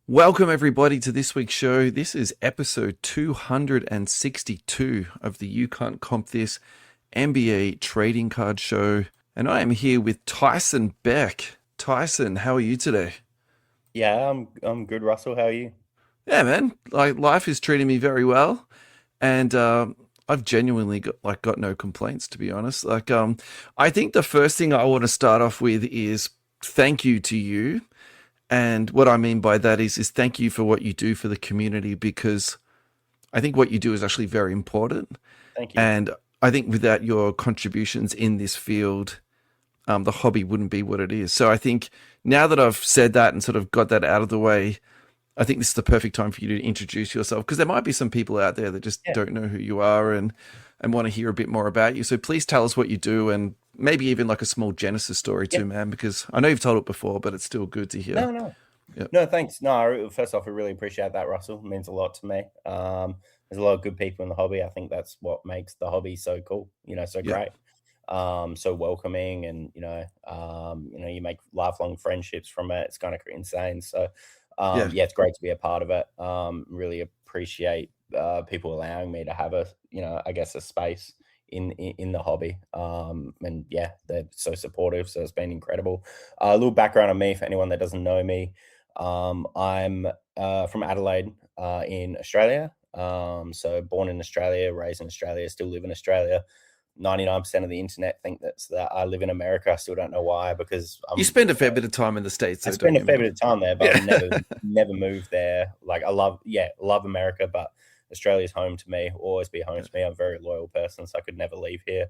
Welcome, everybody, to this week's show. This is episode 262 of the You Can't Comp This NBA trading card show. And I am here with Tyson Beck. Tyson, how are you today? Yeah, I'm good, Russell. How are you? Yeah, man. Like, life is treating me very well. And I've genuinely got no complaints, to be honest. I think the first thing I want to start off with is thank you to you. And what I mean by that is thank you for what you do for the community, because I think what you do is actually very important. Thank you. And I think without your contributions in this field, the hobby wouldn't be what it is. So I think now that I've said that and sort of got that out of the way, I think this is the perfect time for you to introduce yourself, because there might be some people out there that just Yeah, don't know who you are and want to hear a bit more about you. So please tell us what you do, and maybe even like a small Genesis story yeah. too, man, because I know you've told it before, but it's still good to hear. No, no, Yeah. no. Thanks. No, first off, I really appreciate that, Russell. It means a lot to me. There's a lot of good people in the hobby. I think that's what makes the hobby so cool. So Yeah. great. So welcoming, and you make lifelong friendships from it. It's kind of insane. So, Yeah. yeah, it's great to be a part of it. Really appreciate people allowing me to have I guess a space in the hobby. And yeah, they're so supportive. So it's been incredible. A little background on me for anyone that doesn't know me. I'm from Adelaide, in Australia. So born in Australia, raised in Australia, still live in Australia. 99% of the internet think that I live in America. I still don't know why, because You spend a fair bit of time in the States, I though, don't spend a you, fair man? bit of time there, but I've never Yeah. never moved there. Like, love America, but Australia's home to me, always be home to me. I'm a very loyal person, so I could never leave here.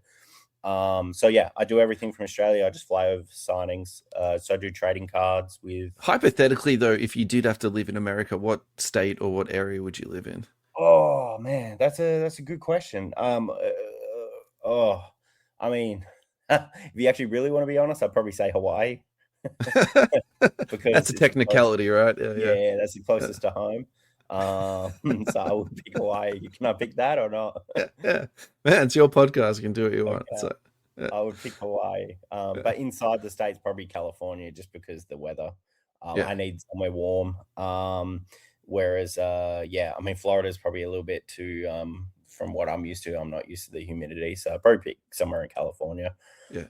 So yeah, I do everything from Australia. I just fly over for signings. So I do trading cards with. Hypothetically, though, if you did have to live in America, what state or what area would you live in? Oh man, that's a good question. Oh, I mean, if you actually really want to be honest, I'd probably say Hawaii That's because a it's the closest. technicality, right? Yeah, yeah. Yeah, that's the Yeah, closest to home. So I would pick Hawaii. Can I pick that or not? yeah, yeah. Man, it's your podcast. You can do what you want. Okay, So, yeah, I would pick Hawaii. yeah, But inside the states, probably California, just because the weather. yeah. I need somewhere warm. Whereas, yeah, I mean, Florida is probably a little bit too, from what I'm used to. I'm not used to the humidity, so I'd probably pick somewhere in California. Yeah.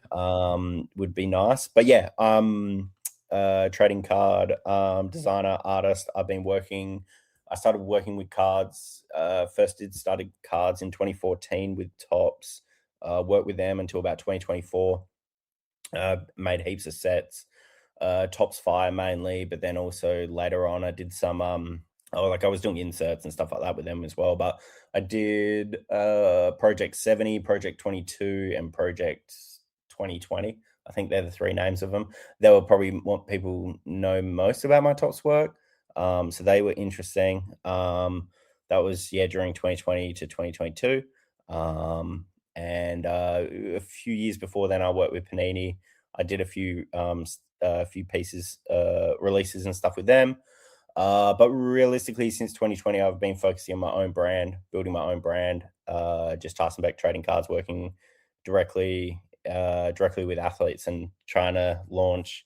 Would be nice. But yeah, trading card designer, artist. I started working with cards. First did started cards in 2014 with Tops. Worked with them until about 2024. Made heaps of sets. Tops Fire mainly, but then also later on I did some like I was doing inserts and stuff like that with them as well. But I did Project 70, Project 22, and Project 2020. I think they're the three names of them. They were probably what people know most about my Tops work. So they were interesting. That was, yeah, during 2020 to 2022. And a few years before then, I worked with Panini. I did a few pieces, releases and stuff with them. But realistically, since 2020, I've been focusing on my own brand, building my own brand. Just Tyson Beck trading cards, working directly directly with athletes and trying to launch.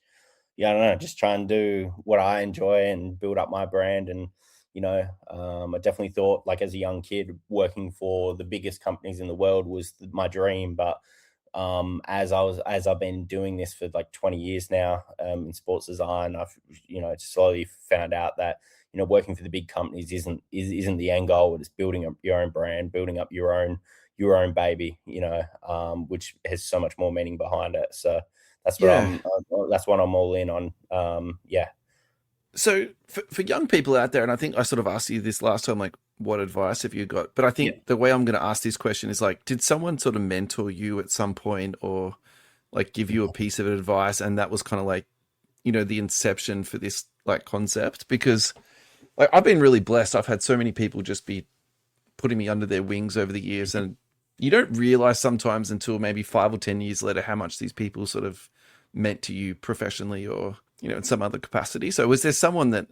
Yeah, I don't know, just try and do what I enjoy and build up my brand. And I definitely thought, like, as a young kid, working for the biggest companies in the world was my dream. But as I've been doing this for like 20 years now, in sports design, I've slowly found out that working for the big companies isn't the end goal. It's building up your own brand, building up your own baby, which has so much more meaning behind it. So Yeah. that's what I'm all in on. Yeah, So for young people out there, and I think I sort of asked you this last time, like, what advice have you got? But I yeah. think the way I'm going to ask this question is like, did someone sort of mentor you at some point, or like give you a piece of advice, and that was kind of like, the inception for this like concept? Because like I've been really blessed. I've had so many people just be putting me under their wings over the years, and you don't realize sometimes until maybe 5 or 10 years later how much these people sort of meant to you professionally, or in some other capacity. So was there someone that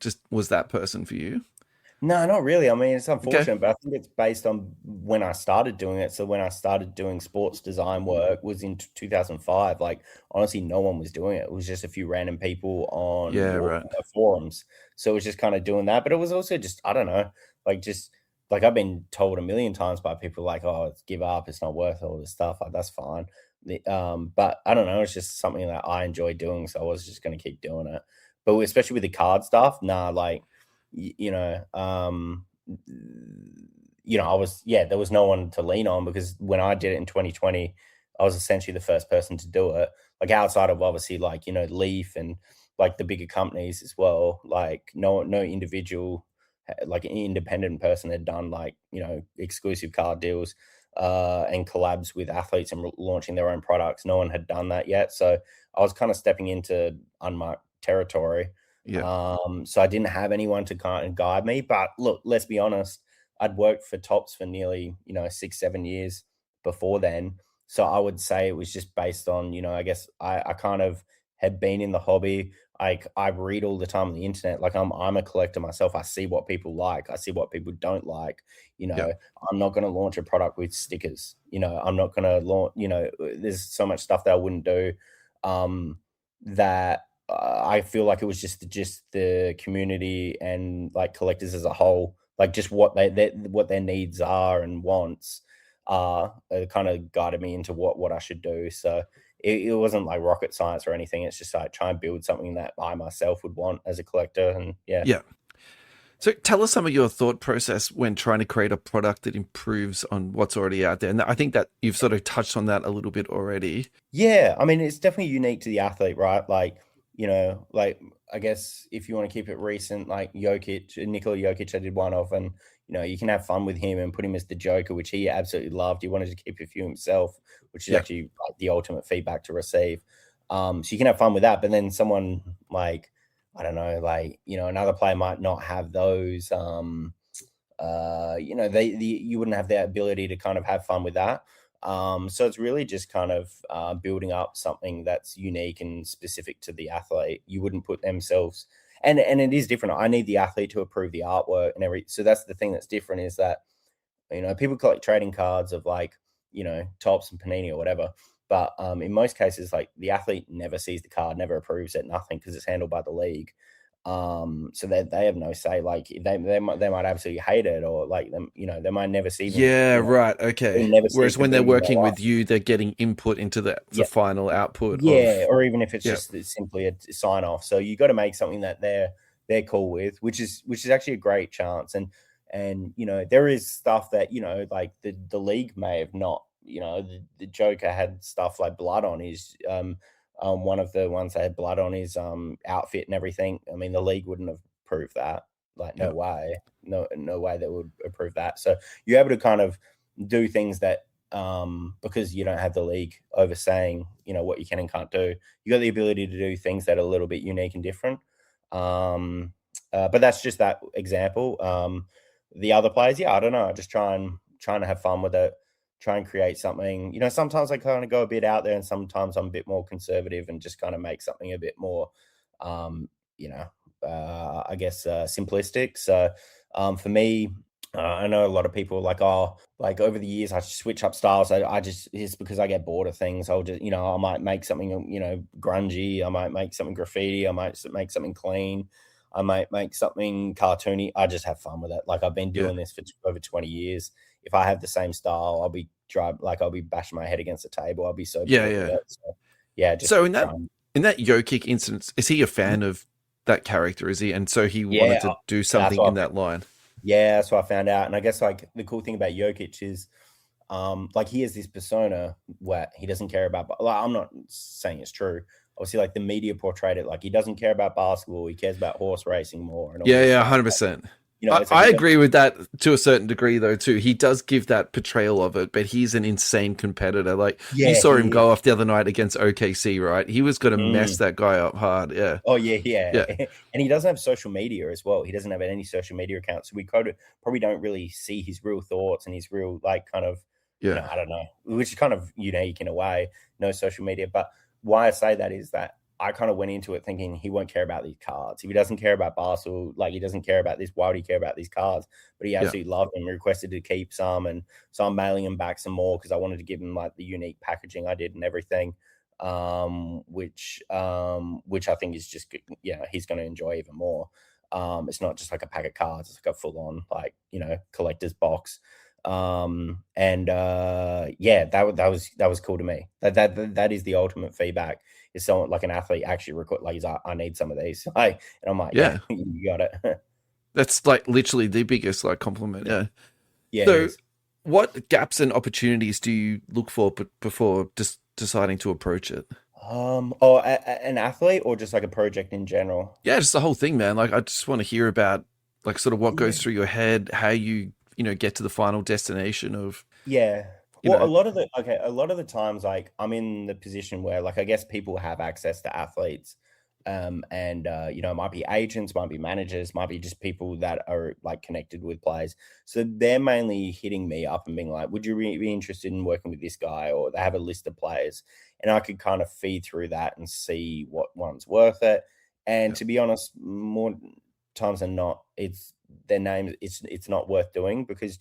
just was that person for you? No, not really. I mean, it's Okay. unfortunate, but I think it's based on when I started doing it. So when I started doing sports design work was in 2005. Like honestly, no one was doing it. It was just a few random people on Yeah, right. forums. So it was just kind of doing that. But it was also just I don't know, just like I've been told a million times by people like, "Oh, give up. It's not worth all this stuff." Like that's fine. But I don't know. It's just something that I enjoy doing, so I was just going to keep doing it. But especially with the card stuff, nah, like you know, I was there was no one to lean on because when I did it in 2020, I was essentially the first person to do it. Like outside of obviously like Leaf and like the bigger companies as well. Like no individual like an independent person had done like exclusive card deals and collabs with athletes and launching their own products. No one had done that yet, so I was kind of stepping into unmarked territory. Yeah. So I didn't have anyone to kind of guide me. But look, let's be honest, I'd worked for Tops for nearly, 6, 7 years before then. So I would say it was just based on, I guess I kind of had been in the hobby. I read all the time on the internet. Like I'm a collector myself. I see what people like. I see what people don't like. You Yeah. know, I'm not going to launch a product with stickers. I'm not going to launch. There's so much stuff that I wouldn't do. That I feel like it was just the community and like collectors as a whole, like just what what their needs are and wants, kind of guided me into what I should do. So it wasn't like rocket science or anything. It's just like try and build something that I myself would want as a collector, and yeah. Yeah. So tell us some of your thought process when trying to create a product that improves on what's already out there. And I think that you've sort of touched on that a little bit already. Yeah, I mean, it's definitely unique to the athlete, right? Like, like I guess if you want to keep it recent, like Nikola Jokic, I did one of, and you can have fun with him and put him as the Joker, which he absolutely loved. He wanted to keep a few himself, which is Yeah. actually like the ultimate feedback to receive. So you can have fun with that, but then someone like I don't know, like another player might not have those. You wouldn't have the ability to kind of have fun with that. So it's really just kind of building up something that's unique and specific to the athlete. You wouldn't put themselves, and it is different. I need the athlete to approve the artwork and every. So that's the thing that's different is that people collect trading cards of like Tops and Panini or whatever. But in most cases, like the athlete never sees the card, never approves it, nothing because it's handled by the league. So they have no say. Like they might absolutely hate it, or like them, they might never see even Yeah, right. Okay. never see it Whereas when they're completed in their working life. with you, they're getting input into the Yeah, final output yeah, of, or even if it's yeah. just simply a sign off. So you got to make something that they're cool with, which is actually a great chance. And there is stuff that like the league may have not. The Joker had stuff like blood on his one of the ones that had blood on his outfit and everything. I mean, the league wouldn't have proved that. Like, Yeah. no way, no way they would approve that. So you're able to kind of do things that because you don't have the league oversaying, what you can and can't do. You got the ability to do things that are a little bit unique and different. But that's just that example. The other players, yeah, I don't know. I just trying to have fun with it, try and create something. Sometimes I kind of go a bit out there, and sometimes I'm a bit more conservative and just kind of make something a bit more, I guess simplistic. So for me, I know a lot of people like, oh, like over the years, I switch up styles. I just, it's because I get bored of things. I'll just, I might make something, grungy. I might make something graffiti. I might make something clean. I might make something cartoony. I just have fun with it. Like I've been Yeah. doing this for over 20 years. If I have the same style, I'll be bashing my head against the table. I'll be so Yeah. bored with Yeah. it. So yeah, just So in that trying. in that Jokic instance, is he a fan of that character? Is he? And so he wanted Yeah, to do that's something what in that line. that's what I found out. And I guess like the cool thing about Jokic is like he has this persona where he doesn't care about like I'm not saying it's true. Obviously, like the media portrayed it like he doesn't care about basketball, he cares about horse racing more and all Yeah, this yeah, stuff. 100%. It's like I he does. agree with that to a certain degree, though. Too, he does give that portrayal of it, but he's an insane competitor. Like you Yeah, saw him he is. go off the other night against OKC, right? He was going to mess Mm. that guy up hard. Yeah, Oh yeah, yeah. yeah, And he doesn't have social media as well. He doesn't have any social media accounts. So we probably don't really see his real thoughts and his real like kind of, yeah, I don't know, which is kind of unique in a way, no social media. But why I say that is that I kind of went into it thinking he won't care about these cards. If he doesn't care about Basel, like he doesn't care about this, why would he care about these cards? But he Yeah. absolutely loved them, requested to keep some, and so I'm mailing him back some more because I wanted to give him like the unique packaging I did and everything, which I think is just good. Yeah, he's going to enjoy even more. It's not just like a pack of cards; it's like a full on like collector's box. And yeah, that was cool to me. That is the ultimate feedback. Is someone like an athlete actually record like he's like, I need some of these, like, and I'm like, yeah, Yeah. you got it. That's like literally the biggest like compliment. Yeah. Yeah, it So is. what gaps and opportunities do you look for before just deciding to approach it? An athlete or just like a project in general? Yeah, just the whole thing, man. Like I just want to hear about like sort of what Yeah. goes through your head, how you get to the final destination of, Yeah. you Well, know, a lot of the times, like I'm in the position where, like, I guess people have access to athletes, and it might be agents, might be managers, might be just people that are like connected with players. So they're mainly hitting me up and being like, "Would you be interested in working with this guy?" Or they have a list of players, and I could kind of feed through that and see what one's worth it. And yeah, to be honest, more times than not, it's their names. It's not worth doing because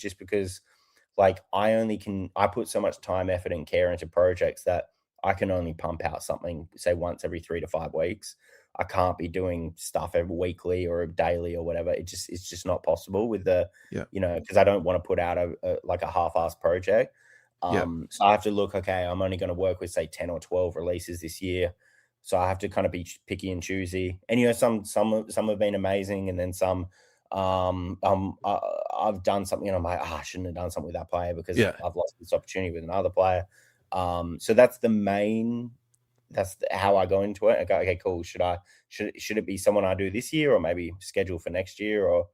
like I put so much time, effort, and care into projects that I can only pump out something, say, once every 3 to 5 weeks. I can't be doing stuff every weekly or daily or whatever. It's just not possible with yeah, because I don't want to put out like a half-assed project. yeah. So I have to look, okay, I'm only going to work with say 10 or 12 releases this year. So I have to kind of be picky and choosy. And some have been amazing, and then some I've done something and I'm like, I shouldn't have done something with that player because Yeah. I've lost this opportunity with another player. So that's how I go into it. I go, okay, cool. Should it be someone I do this year or maybe schedule for next year or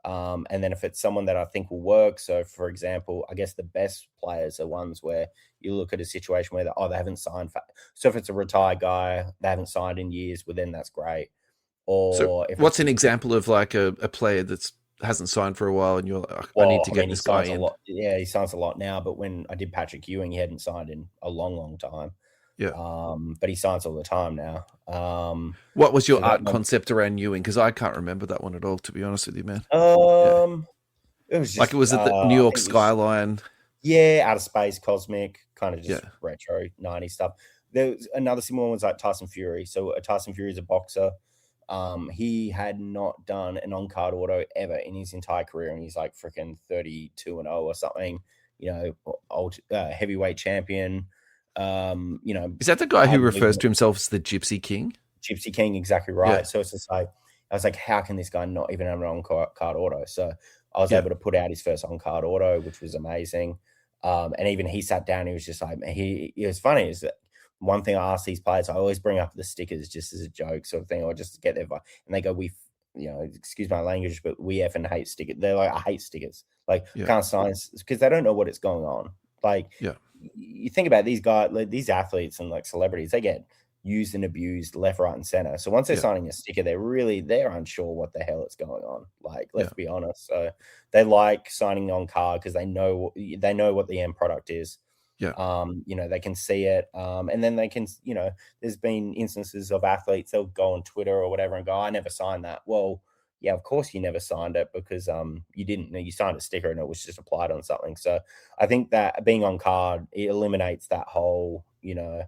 and then if it's someone that I think will work. So for example, I guess the best players are ones where you look at a situation where they haven't signed so if it's a retired guy, they haven't signed in years, well then that's great. So Or if what's it's an example of like a player that's hasn't signed for a while and you're like, "Oh, I need Well, to I get mean, he this guy signs a in." lot. Yeah, he signs a lot now. But when I did Patrick Ewing, he hadn't signed in a long, long time. Yeah. But he signs all the time now. What was So your that art one, concept around Ewing? Because I can't remember that one at all, to be honest with you, man. Yeah. um, it was Like it just, was at the New I York think it was, skyline. yeah, out of space, cosmic, kind of Yeah. just retro 90s stuff. There was another similar one was like Tyson Fury. So Tyson Fury is a boxer. He had not done an on-card auto ever in his entire career, and he's like freaking 32-0 or something. Old heavyweight champion. Is that the guy who refers Unbelievable. to himself as the Gypsy King? Gypsy King, exactly Yeah. right. So it's just like I was like, how can this guy not even have an on-card auto? So I was Yeah. able to put out his first on-card auto, which was amazing. And even he sat down, he was just like, it was funny is that one thing I ask these players, I always bring up the stickers just as a joke sort of thing, or just to get their and they go, excuse my language, but we effing hate stickers. They're like, I hate stickers. Like, Yeah. can't sign because they don't know what it's going on. Like, Yeah. you think about these guys, like these athletes and like celebrities, they get used and abused left, right, and center. So once they're Yeah. signing a sticker, they're unsure what the hell is going on. Like, Yeah. let's be honest. So they like signing on card because they know what the end product is. Yeah. They can see it. And then they can, there's been instances of athletes, they'll go on Twitter or whatever and go, I never signed that. Well, yeah, of course you never signed it because you didn't know you signed a sticker and it was just applied on something. So I think that being on card, it eliminates that whole, the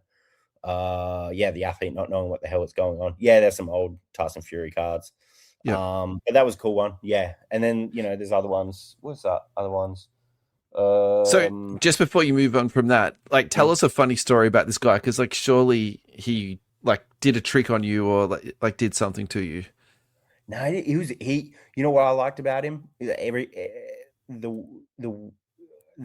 athlete not knowing what the hell is going on. Yeah, there's some old Tyson Fury cards. Yeah. But that was a cool one. Yeah. And then, there's other ones. What's that? Other ones. So just before you move on from that, like tell mm. us a funny story about this guy, because like surely he like did a trick on you or like did something to you. No, you know what I liked about him? The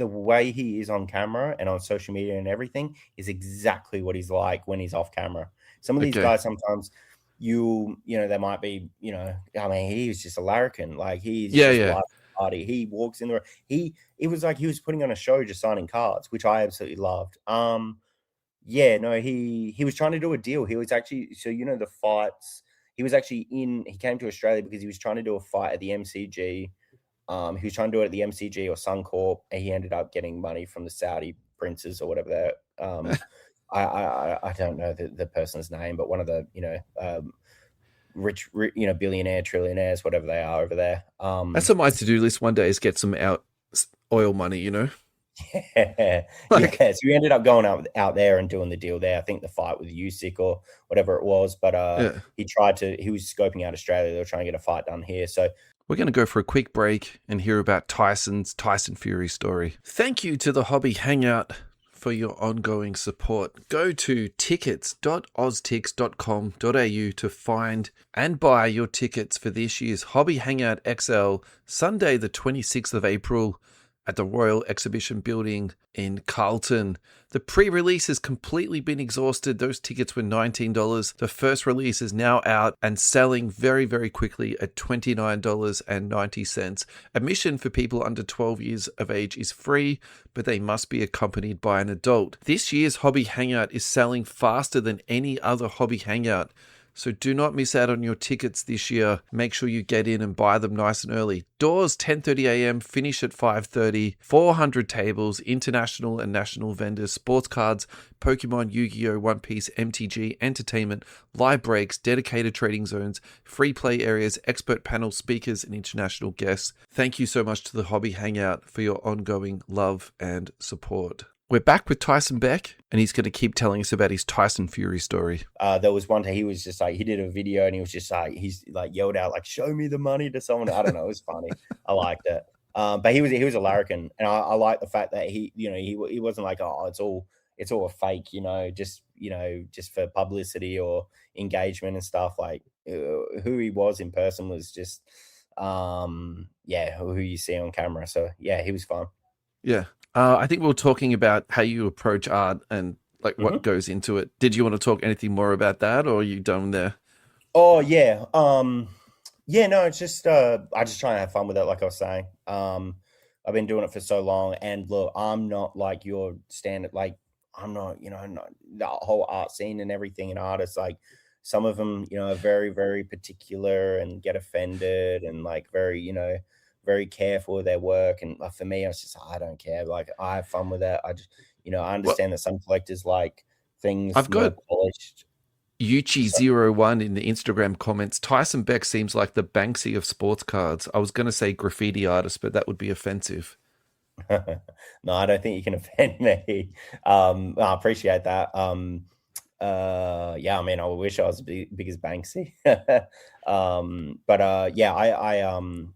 way he is on camera and on social media and everything is exactly what he's like when he's off camera. Some of these Okay. guys sometimes they might be, I mean, he was just a larrikin. Like he's Yeah. just Yeah. life party. He walks in there. It was like he was putting on a show just signing cards, which I absolutely loved. Yeah, no, he was trying to do a deal. He was actually the fights. He came to Australia because he was trying to do a fight at the MCG. He was trying to do it at the MCG or Suncorp, and he ended up getting money from the Saudi princes or whatever. I don't know the person's name, but one of the rich, billionaire, trillionaires, whatever they are over there. That's on my to-do list one day, is get some out oil money, you know? Yeah, Like, yeah. So we ended up going out there and doing the deal there. I think the fight with Usyk or whatever it was, but yeah. he was scoping out Australia. They were trying to get a fight done here. So We're going to go for a quick break and hear about Tyson's Tyson Fury story. Thank you to the Hobby Hangout for your ongoing support. Go to tickets.oztix.com.au to find and buy your tickets for this year's Hobby Hangout XL, Sunday the 26th of April at the Royal Exhibition Building in Carlton. The pre-release has completely been exhausted. Those tickets were $19. The first release is now out and selling very, very quickly at $29.90. Admission for people under 12 years of age is free, but they must be accompanied by an adult. This year's Hobby Hangout is selling faster than any other Hobby Hangout, so do not miss out on your tickets this year. Make sure you get in and buy them nice and early. Doors 10:30 a.m, finish at 5:30. 400 tables, international and national vendors, sports cards, Pokemon, Yu-Gi-Oh!, One Piece, MTG, entertainment, live breaks, dedicated trading zones, free play areas, expert panel speakers, and international guests. Thank you so much to the Hobby Hangout for your ongoing love and support. We're back with Tyson Beck, and he's going to keep telling us about his Tyson Fury story. There was one day he was just like, he did a video and he was just like, he's like yelled out like, "Show me the money" to someone. I don't know. It was funny. I liked it. But he was a larrikin, and I like the fact that he wasn't like, "Oh, it's all a fake," just for publicity or engagement and stuff. Like who he was in person was just who you see on camera. So yeah, he was fun. Yeah. I think we were talking about how you approach art and like what goes into it. Did you want to talk anything more about that, or are you done there? Oh yeah. No, it's just I just try and have fun with it, like I was saying. I've been doing it for so long, and look, I'm not like your standard, like I'm not, not the whole art scene and everything, and artists, like some of them, are very, very particular and get offended and like very, very careful with their work. And for me, I was just, I don't care. Like I have fun with it. I just, I understand that some collectors like things I've more got polished. Yuchi01 in the Instagram comments. Tyson Beck seems like the Banksy of sports cards. I was going to say graffiti artist, but that would be offensive. No, I don't think you can offend me. I appreciate that. I mean, I wish I was big as Banksy.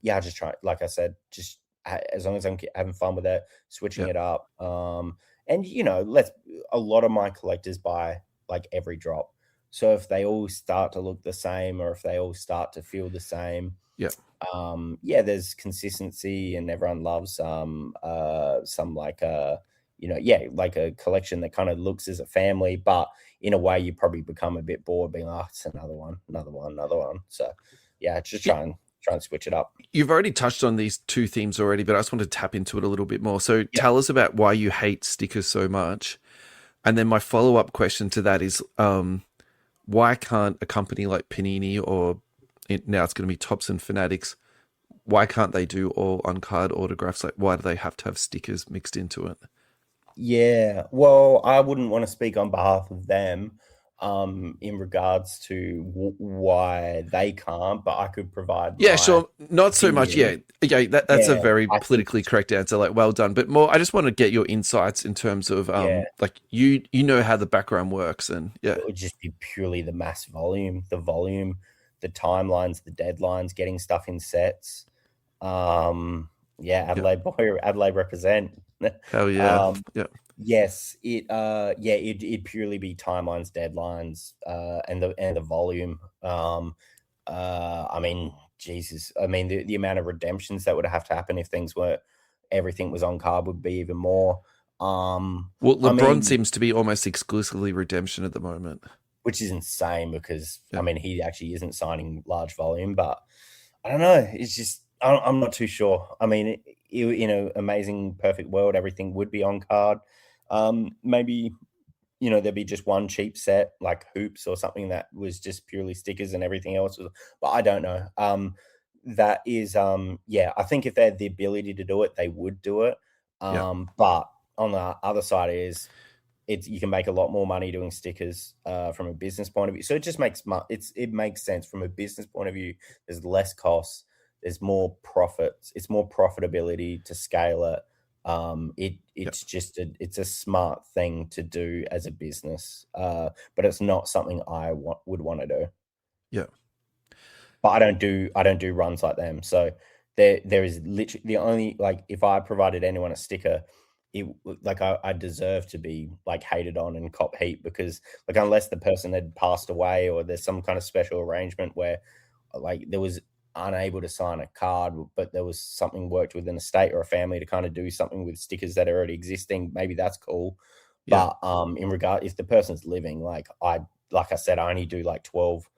I just try, like I said, just as long as I'm having fun with it, switching it up. And a lot of my collectors buy like every drop. So if they all start to look the same, or if they all start to feel the same, there's consistency, and everyone loves some like like a collection that kind of looks as a family, but in a way you probably become a bit bored being like, oh, it's another one. So yeah, just try and switch it up. You've already touched on these two themes already, but I just want to tap into it a little bit more. So tell us about why you hate stickers so much. And then my follow-up question to that is, why can't a company like Panini, or now it's going to be Topps and Fanatics, why can't they do all on-card autographs? Like, why do they have to have stickers mixed into it? Yeah, well, I wouldn't want to speak on behalf of them in regards to why they can't, but I could provide. Yeah, sure. Not so much. Yeah. Okay. That's a very politically correct answer. Like, well done. But more, I just want to get your insights in terms of, like you know how the background works, and it would just be purely the mass volume, the timelines, the deadlines, getting stuff in sets. Adelaide boy, Adelaide represent. Hell yeah. Yes, it'd purely be timelines, deadlines, and the volume. I mean, Jesus, I mean the amount of redemptions that would have to happen if everything was on card would be even more. Well, LeBron seems to be almost exclusively redemption at the moment, which is insane because I mean he actually isn't signing large volume, but I don't know. It's just I'm not too sure. I mean, amazing, perfect world, everything would be on card. Maybe there'd be just one cheap set like hoops or something that was just purely stickers and everything else was, but I don't know. That is I think if they had the ability to do it, they would do it. But on the other side is it's you can make a lot more money doing stickers from a business point of view. So it just makes it makes sense from a business point of view. There's less costs, there's more profits, it's more profitability to scale it. Yep. It's just it's a smart thing to do as a business, but it's not something I would want to do. Yeah. But I don't do runs like them. So there is literally the only like if I provided anyone a sticker, like I deserve to be like hated on and cop heat because like unless the person had passed away or there's some kind of special arrangement where like there was unable to sign a card, but there was something worked with an estate or a family to kind of do something with stickers that are already existing, maybe that's cool. Yeah. But in regard if the person's living, like I said, I only do like 12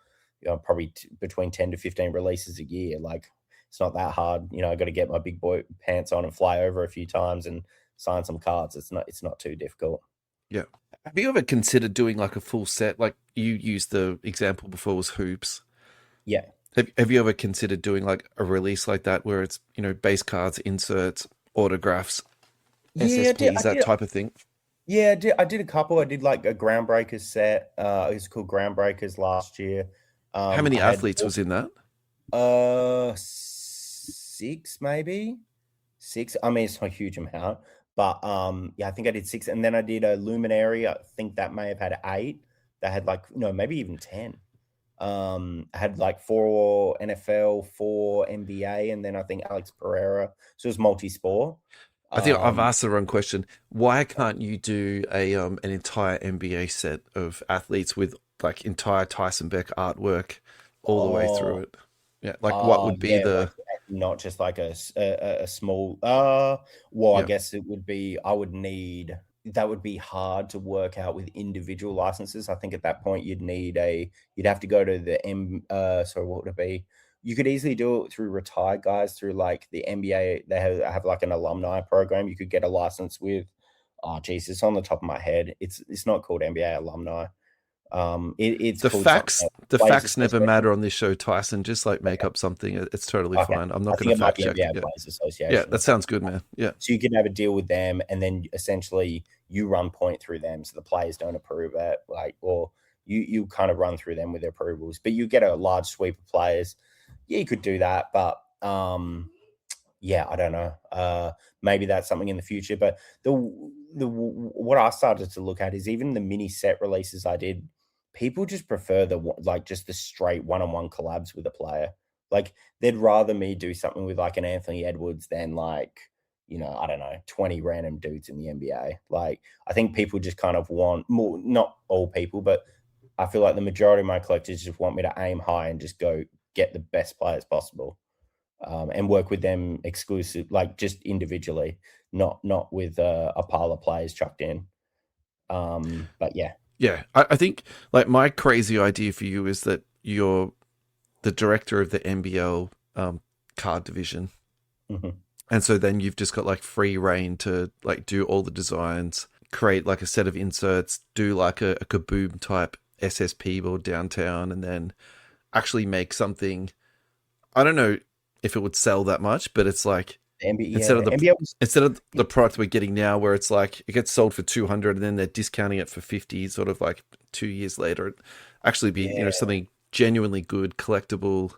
probably between 10 to 15 releases a year. Like it's not that hard. I got to get my big boy pants on and fly over a few times and sign some cards. It's not too difficult. Yeah. Have you ever considered doing like a full set? Like you used the example before was hoops. Yeah. Have you ever considered doing like a release like that where it's, base cards, inserts, autographs, Yeah, SSPs, that type of thing? yeah, I did a couple. I did like a Groundbreakers set. It was called Groundbreakers last year. How many I had athletes was in that? six maybe. Six. I mean, it's not a huge amount, but yeah, I think I did six, and then I did a Luminary. I think that may have had eight. That had like no, maybe even 10. I had like four NFL, four NBA, and then I think Alex Pereira. So it was multi-sport. I think I've Um, asked the wrong question. Why can't you do an entire NBA set of athletes with like entire Tyson Beck artwork all the way through oh, it? Yeah, like what would be yeah, like the not just like a small. Well, I yeah. guess it would be. I would need that would be hard to work out with individual licenses. I think at that point you'd have to go to the sorry, what would it be? You could easily do it through retired guys through like the NBA. They have like an alumni program. You could get a license with. Oh, geez, it's on the top of my head. It's not called NBA alumni. It's The called something facts else. the Players facts never Association. matter on this show, Tyson. Just like make up something. It's totally Okay. fine. I'm not I going think to it might fact be check it. NBA Yeah. Players Yeah, Association or that something. sounds good, man. Yeah. So you can have a deal with them, and then essentially you run point through them, so the players don't approve it, like, or you kind of run through them with their approvals, but you get a large sweep of players. Yeah, you could do that, but yeah, I don't know. Maybe that's something in the future. But the what I started to look at is even the mini set releases I did. People just prefer like just the straight one-on-one collabs with a player. Like they'd rather me do something with like an Anthony Edwards than like I don't know 20 random dudes in the NBA. Like I think people just kind of want more. Not all people, but I feel like the majority of my collectors just want me to aim high and just go get the best players possible and work with them exclusive, like just individually, not with a pile of players chucked in. But yeah, Yeah. I think like my crazy idea for you is that you're the director of the NBL card division. hmm And so then you've just got like free reign to like do all the designs, create like a set of inserts, do like a kaboom type SSP board downtown, and then actually make something. I don't know if it would sell that much, but it's like the NBA, yeah, instead of the the NBA was instead of the product we're getting now, where it's like it gets sold for 200 and then they're discounting it for 50, sort of like 2 years later, it actually be yeah, something genuinely good, collectible,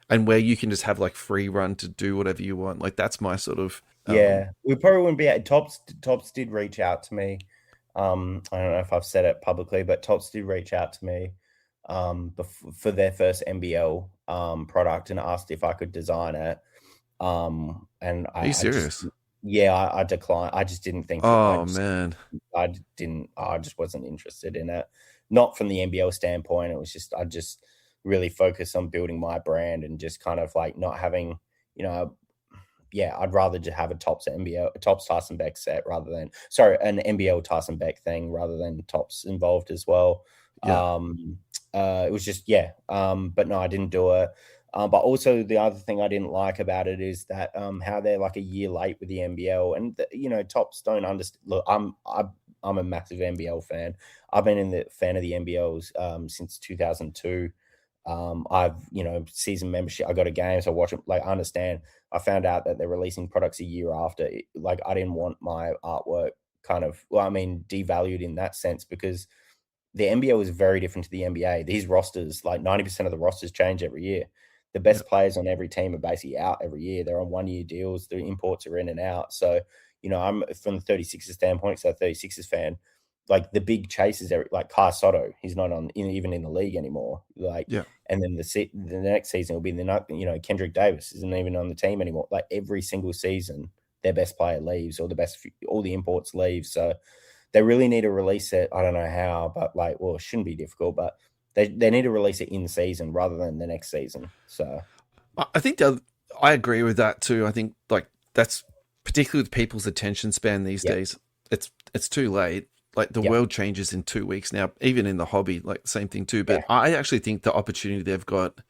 and where you can just have like free run to do whatever you want. Like that's my sort of yeah. We probably wouldn't be at Tops. Tops did reach out to me. I don't know if I've said it publicly, but Tops did reach out to me for their first NBL product and asked if I could design it. And Are you I just serious? yeah, I declined. I just didn't think it. Oh man. I didn't. I just wasn't interested in it. Not from the NBL standpoint. It was just I just really focused on building my brand and just kind of like not having, you know, yeah, I'd rather just have a Tops NBL, a Tops Tyson Beck set rather than sorry, an NBL Tyson Beck thing rather than Tops involved as well. Yeah. It was just yeah, but no, I didn't do it. But also the other thing I didn't like about it is that how they're like a year late with the NBL, and Tops don't understand. Look, I'm a massive NBL fan. I've been in the fan of the NBLs since 2002. I've season membership. I got a game, so I watch them. Like I understand. I found out that they're releasing products a year after. Like I didn't want my artwork kind of, well, I mean, devalued in that sense, because the NBL is very different to the NBA. These rosters, like 90% of the rosters change every year. The Yeah. best players on every team are basically out every year. They're on 1-year deals. The imports are in and out. So, I'm from the 36ers standpoint, so 36ers fan, like the big chasers, like Kai Sotto, he's not even in the league anymore. Like, Yeah. and then the next season will be Kendrick Davis isn't even on the team anymore. Like every single season, their best player leaves, or all the imports leave. So they really need to release it. I don't know how, but it shouldn't be difficult, but they need to release it in season rather than the next season. So I think I agree with that too. I think like that's particularly with people's attention span these days. It's too late. Like the world changes in 2 weeks now, even in the hobby, like the same thing too. But I actually think the opportunity they've got,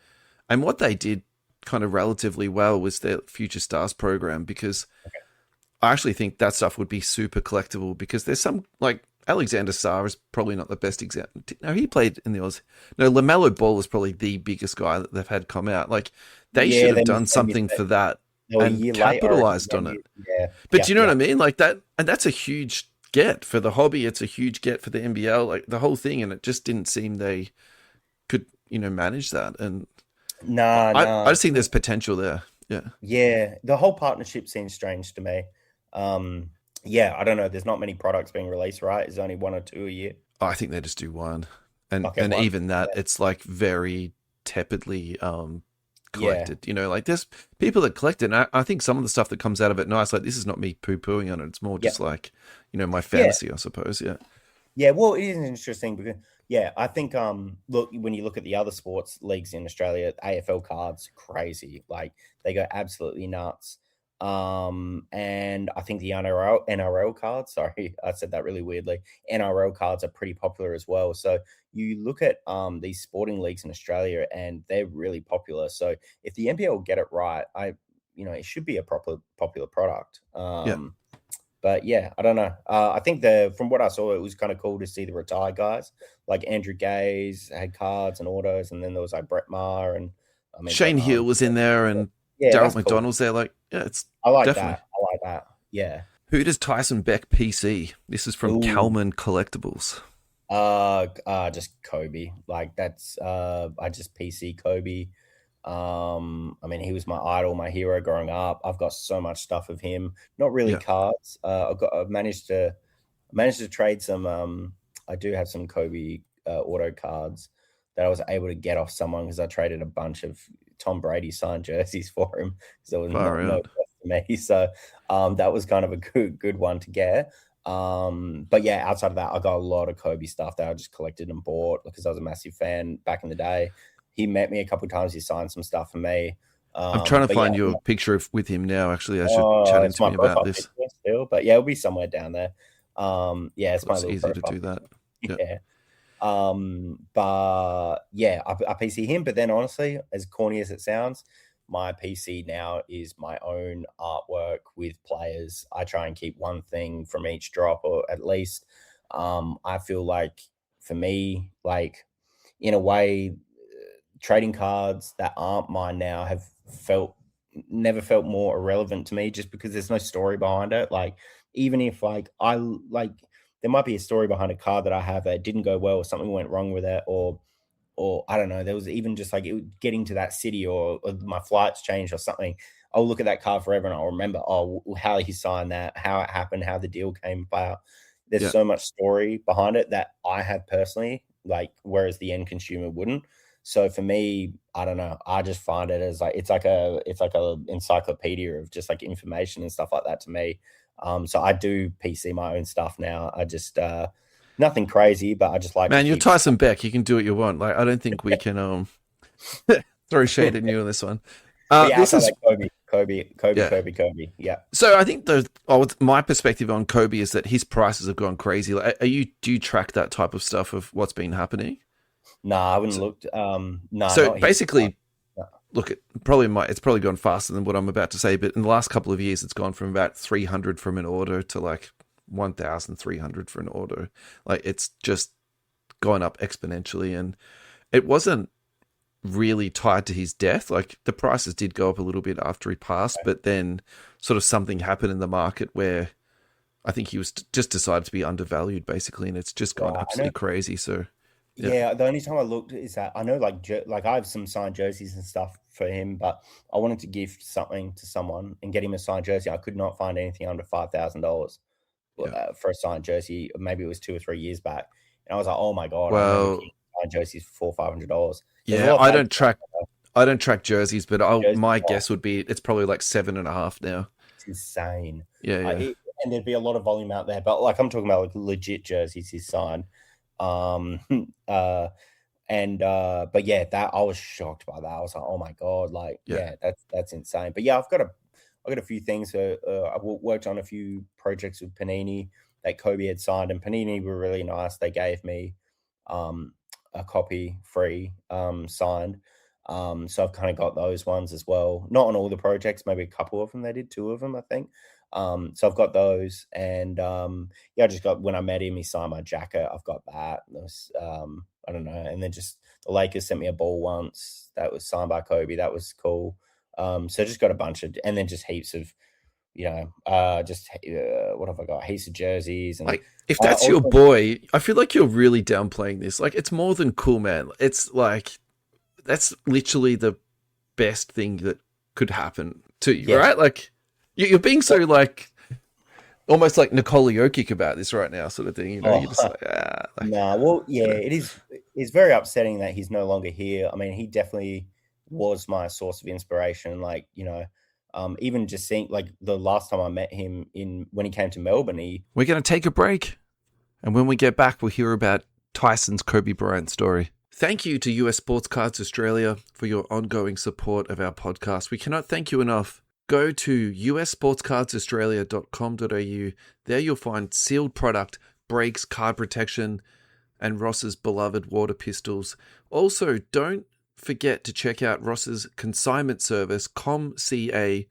and what they did kind of relatively well, was their Future Stars program, because I actually think that stuff would be super collectible, because there's some, like Alexander Sarr is probably not the best example. No, he played in the Oz. No, LaMelo Ball is probably the biggest guy that they've had come out. Like they should have done something for that and capitalized on it. Yeah. But you know what I mean? Like that, and that's a huge get for the hobby. It's a huge get for the NBL, like the whole thing. And it just didn't seem they could, manage that. And I just think there's potential there. Yeah. Yeah. The whole partnership seems strange to me. I don't know. There's not many products being released, right? There's only 1 or 2 a year. I think they just do one. And one. even that, it's like very tepidly collected. Like there's people that collect it. And I think some of the stuff that comes out of it nice, like this is not me poo-pooing on it. It's more just like, my fantasy, I suppose. Yeah. Yeah, well, it is interesting because I think look, when you look at the other sports leagues in Australia, AFL cards crazy. Like they go absolutely nuts. And I think the NRL cards, sorry, I said that really weirdly. NRL cards are pretty popular as well. So you look at these sporting leagues in Australia and they're really popular. So if the NBL get it right, it should be a popular product. But I don't know. I think from what I saw, it was kind of cool to see the retired guys like Andrew Gaze had cards and autos, and then there was like Brett Maher and Shane Hill was in there, and Darryl McDonald's there. Like, it's I like definitely. that. I like that. Yeah. Who does Tyson Beck PC? This is from Kalman Collectibles. Just Kobe. Like that's I just PC Kobe. He was my idol, my hero growing up. I've got so much stuff of him. Not really cards. I've managed to trade some. I do have some Kobe auto cards that I was able to get off someone because I traded a bunch of Tom Brady signed jerseys for him because there was no cost to me. So that was kind of a good one to get. But outside of that, I got a lot of Kobe stuff that I just collected and bought because I was a massive fan back in the day. He met me a couple of times. He signed some stuff for me. I'm trying to find your picture with him now. Actually, I should chat to me about this. Still, but it'll be somewhere down there. It's my easy profile. to do that. Yeah. I PC him. But then, honestly, as corny as it sounds, my PC now is my own artwork with players. I try and keep one thing from each drop, or at least. I feel like for me, like in a way, trading cards that aren't mine now have never felt more irrelevant to me, just because there's no story behind it. Like even if there might be a story behind a card that I have that didn't go well, or something went wrong with it, or I don't know, there was even just like getting to that city, or my flights changed or something. I'll look at that card forever and I'll remember how he signed that, how it happened, how the deal came about. There's so much story behind it that I have personally, like, whereas the end consumer wouldn't. So for me, I don't know. I just find it as like it's like a encyclopedia of just like information and stuff like that to me. So I do PC my own stuff now. I just nothing crazy, but I just like. Man, you're Tyson Beck. You can do what you want. Like I don't think we can throw shade at you on this one. This is like Kobe. Yeah. So I think my perspective on Kobe is that his prices have gone crazy. Like, do you track that type of stuff of what's been happening? No, I haven't looked. No. So basically, look, it's probably gone faster than what I'm about to say. But in the last couple of years, it's gone from about 300 from an order to like 1,300 for an order. Like it's just gone up exponentially, and it wasn't really tied to his death. Like the prices did go up a little bit after he passed, but then sort of something happened in the market where I think he was just decided to be undervalued basically, and it's just gone Right. I know. absolutely crazy. So yeah, Yeah, the only time I looked is that I know like I have some signed jerseys and stuff for him, but I wanted to gift something to someone and get him a signed jersey. I could not find anything under $5,000 yeah. for a signed jersey. Maybe it was 2 or 3 years back, and I was like, oh my god, I remember Well, getting signed jerseys for $400, 500. There's a yeah. lot of fake I don't track jerseys, but jerseys. my Oh, guess would be it's probably like 7.5 now. it's insane. Yeah, yeah. And there'd be a lot of volume out there, but like I'm talking about like legit jerseys he's signed. Um, uh, but yeah, that I was shocked by that. I was like, oh my god, like Yeah. yeah, that's insane. But yeah, I've got a few things. I worked on a few projects with Panini that Kobe had signed, and Panini were really nice. They gave me um, a copy free signed. So I've kind of got those ones as well. Not on all the projects, maybe a couple of them. They did 2 of them, I think. So I've got those, and yeah, I just got when I met him, he signed my jacket. I've got that. It was, I don't know, and then just the Lakers sent me a ball once that was signed by Kobe. That was cool. So just got a bunch of, and then just heaps of, just what have I got? Heaps of jerseys, and Like, if I that's your also, boy, I feel like you're really downplaying this. Like, it's more than cool, man. It's like that's literally the best thing that could happen to you, yeah, right? Like, you're being so like almost like Nikola Jokic about this right now, sort of thing. You know, you're just oh, like, nah, well, yeah, you know, it is. It's very upsetting that he's no longer here. I mean, he definitely was my source of inspiration. Like, even just seeing like the last time I met him in when he came to Melbourne, he we're gonna take a break, and when we get back, we'll hear about Tyson's Kobe Bryant story. Thank you to US Sports Cards Australia for your ongoing support of our podcast. We cannot thank you enough. Go to ussportscardsaustralia.com.au. There you'll find sealed product, brakes, card protection, and Ross's beloved water pistols. Also, don't forget to check out Ross's consignment service, ComCA,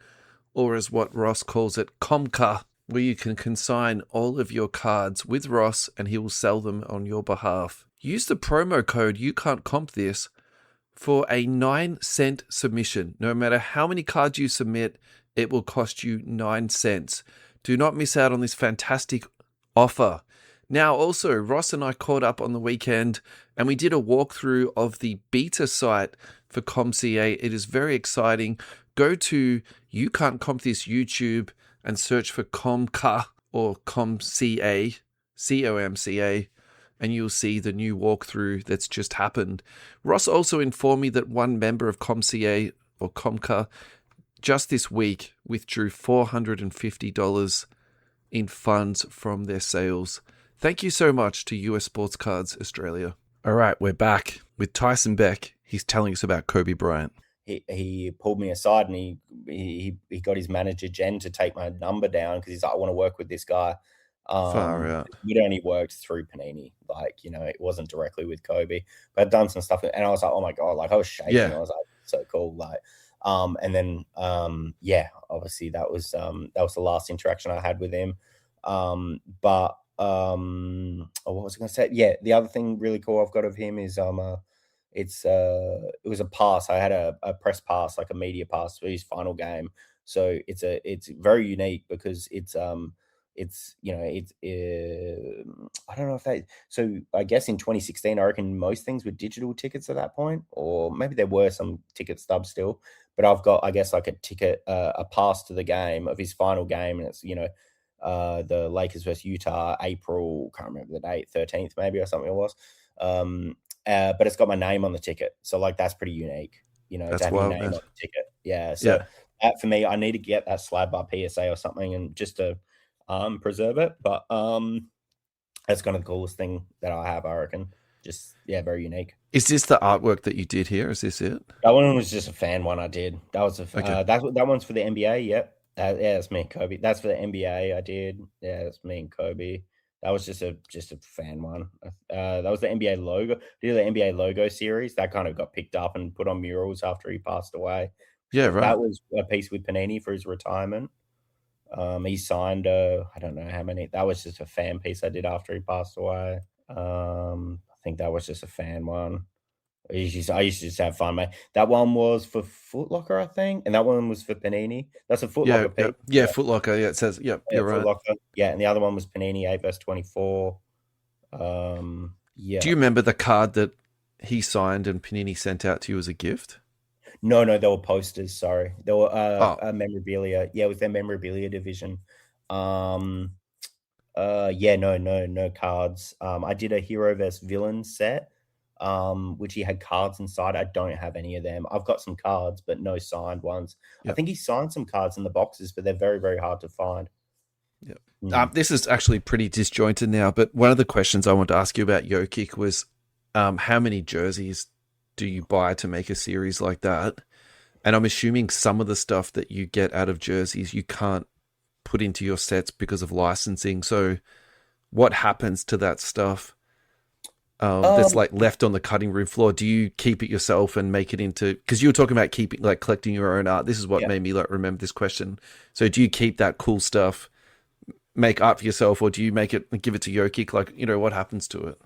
or as what Ross calls it, Comca, where you can consign all of your cards with Ross and he will sell them on your behalf. Use the promo code You Can't Comp This for a 9-cent submission. No matter how many cards you submit, it will cost you 9 cents. Do not miss out on this fantastic offer. Now, also, Ross and I caught up on the weekend and we did a walkthrough of the beta site for ComCA. It is very exciting. Go to You Can't Comp This YouTube and search for Comca or ComCA, COMCA, and you'll see the new walkthrough that's just happened. Ross also informed me that one member of ComCA or Comca just this week withdrew $450 in funds from their sales. Thank you so much to US Sports Cards Australia. All right, we're back with Tyson Beck. He's telling us about Kobe Bryant. he pulled me aside and he got his manager Jen to take my number down because he's like, I want to work with this guy. Far out. We'd only worked through Panini, like it wasn't directly with Kobe, but I'd done some stuff, and I was like, oh my god, like I was shaking. Yeah. I was like, so cool, like, and then yeah, obviously that was the last interaction I had with him. But what was I going to say? Yeah, the other thing really cool I've got of him is it was a pass. I had a press pass, like a media pass for his final game. So it's very unique because it's I don't know if that. So I guess in 2016, I reckon most things were digital tickets at that point, or maybe there were some ticket stubs still. But I've got, I guess, like a ticket, a pass to the game of his final game, and it's the Lakers versus Utah, April, can't remember the date, 13th maybe or something it was. But it's got my name on the ticket, so like that's pretty unique, That's to have your wild, name man. on the ticket. Yeah, so Yeah. that for me, I need to get that slab by PSA or something, and just to preserve it. But that's kind of the coolest thing that I have, I reckon. Just very unique. Is this the artwork that you did here? Is this it? That one was just a fan one I did. That was Okay. that one's for the NBA. Yep. Yeah, that's me and Kobe. That's for the NBA I did. Yeah, that's me and Kobe. That was just a fan one. That was the NBA logo. Did the NBA logo series that kind of got picked up and put on murals after he passed away. Yeah, Cool. That right. was a piece with Panini for his retirement. He signed I don't know how many. That was just a fan piece I did after he passed away. I think that was just a fan one. I used to just have fun, mate. That one was for Foot Locker, I think, and that one was for Panini. That's a Foot Yeah, Locker yeah, piece. yeah. Foot Locker. Yeah, it says. Yep, Yeah, you're Foot right. Locker. Yeah, and the other one was Panini 8 vs 24. Do Yeah. you remember the card that he signed and Panini sent out to you as a gift? No, no, they were posters. Sorry, they were Oh, memorabilia. Yeah, it was their memorabilia division. Um, yeah, no, no, no cards. I did a hero vs villain set, which he had cards inside. I don't have any of them. I've got some cards, but no signed ones. I yep, think he signed some cards in the boxes, but they're very, very hard to find. yep. Mm. This is actually pretty disjointed now, but one of the questions I want to ask you about Jokic was, how many jerseys do you buy to make a series like that? And I'm assuming some of the stuff that you get out of jerseys you can't put into your sets because of licensing. So, what happens to that stuff that's Um, like left on the cutting room floor? Do you keep it yourself and make it into? Because you were talking about keeping like collecting your own art. This is what yeah. made me like remember this question. So, do you keep that cool stuff, make art for yourself, or do you make it and give it to Jokic? Like, what happens to it?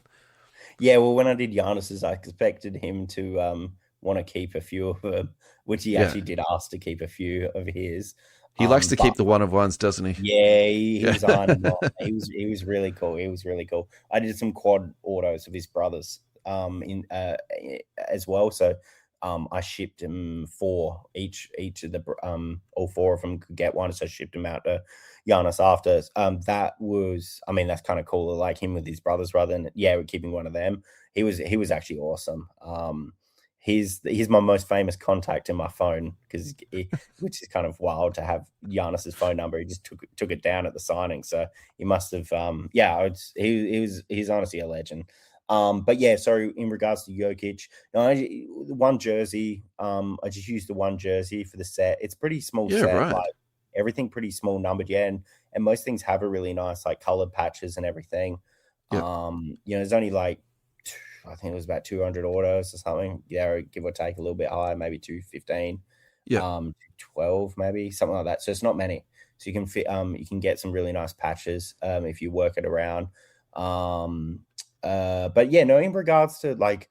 Yeah, well, when I did Giannis's, I expected him to want to keep a few of them, which he Yeah, actually did ask to keep a few of his. he likes to But keep the one of ones, doesn't he? yeah, he Yeah, was eyeing them up. He was really cool. He was really cool. I did some quad autos of his brothers in as well. So I shipped him four each of the all four of them could get one. So I shipped him out to Giannis after. That was, I mean, that's kind of cool. Like him with his brothers rather than we're keeping one of them. He was actually awesome. He's my most famous contact in my phone because which is kind of wild to have Giannis's phone number. He just took it down at the signing, so he must have. He's honestly a legend. But yeah, so in regards to Jokic, one jersey. I just used the one jersey for the set. It's pretty small yeah, set, right. like everything pretty small numbered. Yeah, and most things have a really nice like colored patches and everything. Yeah, There's only like I think it was about 200 autos or something. Yeah, give or take a little bit higher, maybe 215, yeah. 12 maybe something like that. So it's not many. So you can fit, you can get some really nice patches if you work it around. But yeah, no. In regards to like,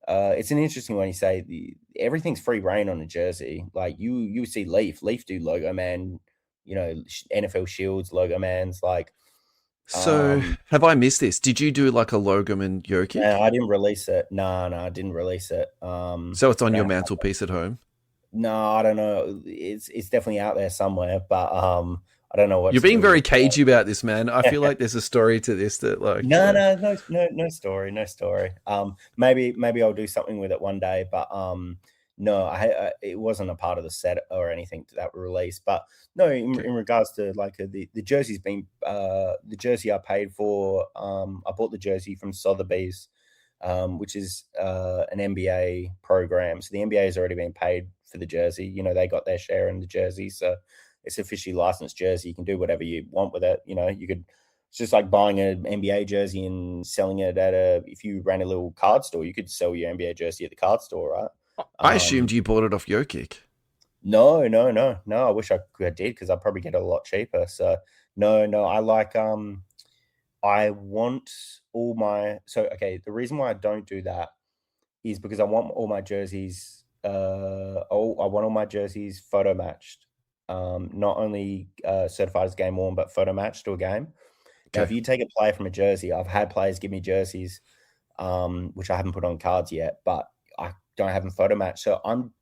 it's an interesting one. You say everything's free reign on a jersey. Like you see Leaf do logo man. NFL Shields logo man's like. So, Um, have I missed this? Did you do like a Logoman No, Jokic? I didn't release it. No, no, I didn't release it. So it's I on your don't. mantelpiece at home. No, I don't know. It's definitely out there somewhere, but I don't know what You're to being do with very cagey about this, man. I feel it. like there's a story to this that, like, No, no, no, no, no story, no story. Maybe I'll do something with it one day, but no, it wasn't a part of the set or anything that were released. But no, okay, in regards to like the jersey's been the jersey I paid for. I bought the jersey from Sotheby's, which is an NBA program. So the NBA has already been paid for the jersey. They got their share in the jersey, so it's officially licensed jersey. You can do whatever you want with it. You could. It's just like buying an NBA jersey and selling it if you ran a little card store, you could sell your NBA jersey at the card store, right? I assumed you bought it off Jokic. No, no, no, no. I wish I did because I'd probably get it a lot cheaper. So no, no. I want all my. So okay, the reason why I don't do that is because I want all my jerseys. I want all my jerseys photo matched. Not only certified as game worn, but photo matched to a game. Now, if Okay, you take a player from a jersey, I've had players give me jerseys, which I haven't put on cards yet, but I don't have them photo match. So I'm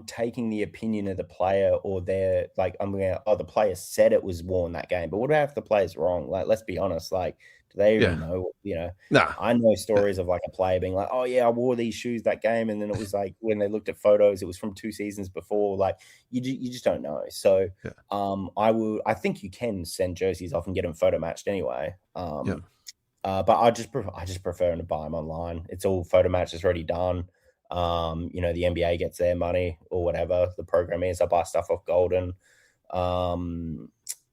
taking the opinion of the player or their like I'm going, oh, the player said it was worn that game. But what about if the player's wrong? Like, let's be honest, like, do they yeah, even know? nah, I know yeah, stories of like a player being like, oh yeah, I wore these shoes that game, and then it was like when they looked at photos, it was from 2 seasons before. Like you just don't know. So yeah, I think you can send jerseys off and get them photo matched anyway. yeah. But I just prefer to buy them online. It's all photo match. It's already done. The NBA gets their money or whatever the program is. I buy stuff off Golden.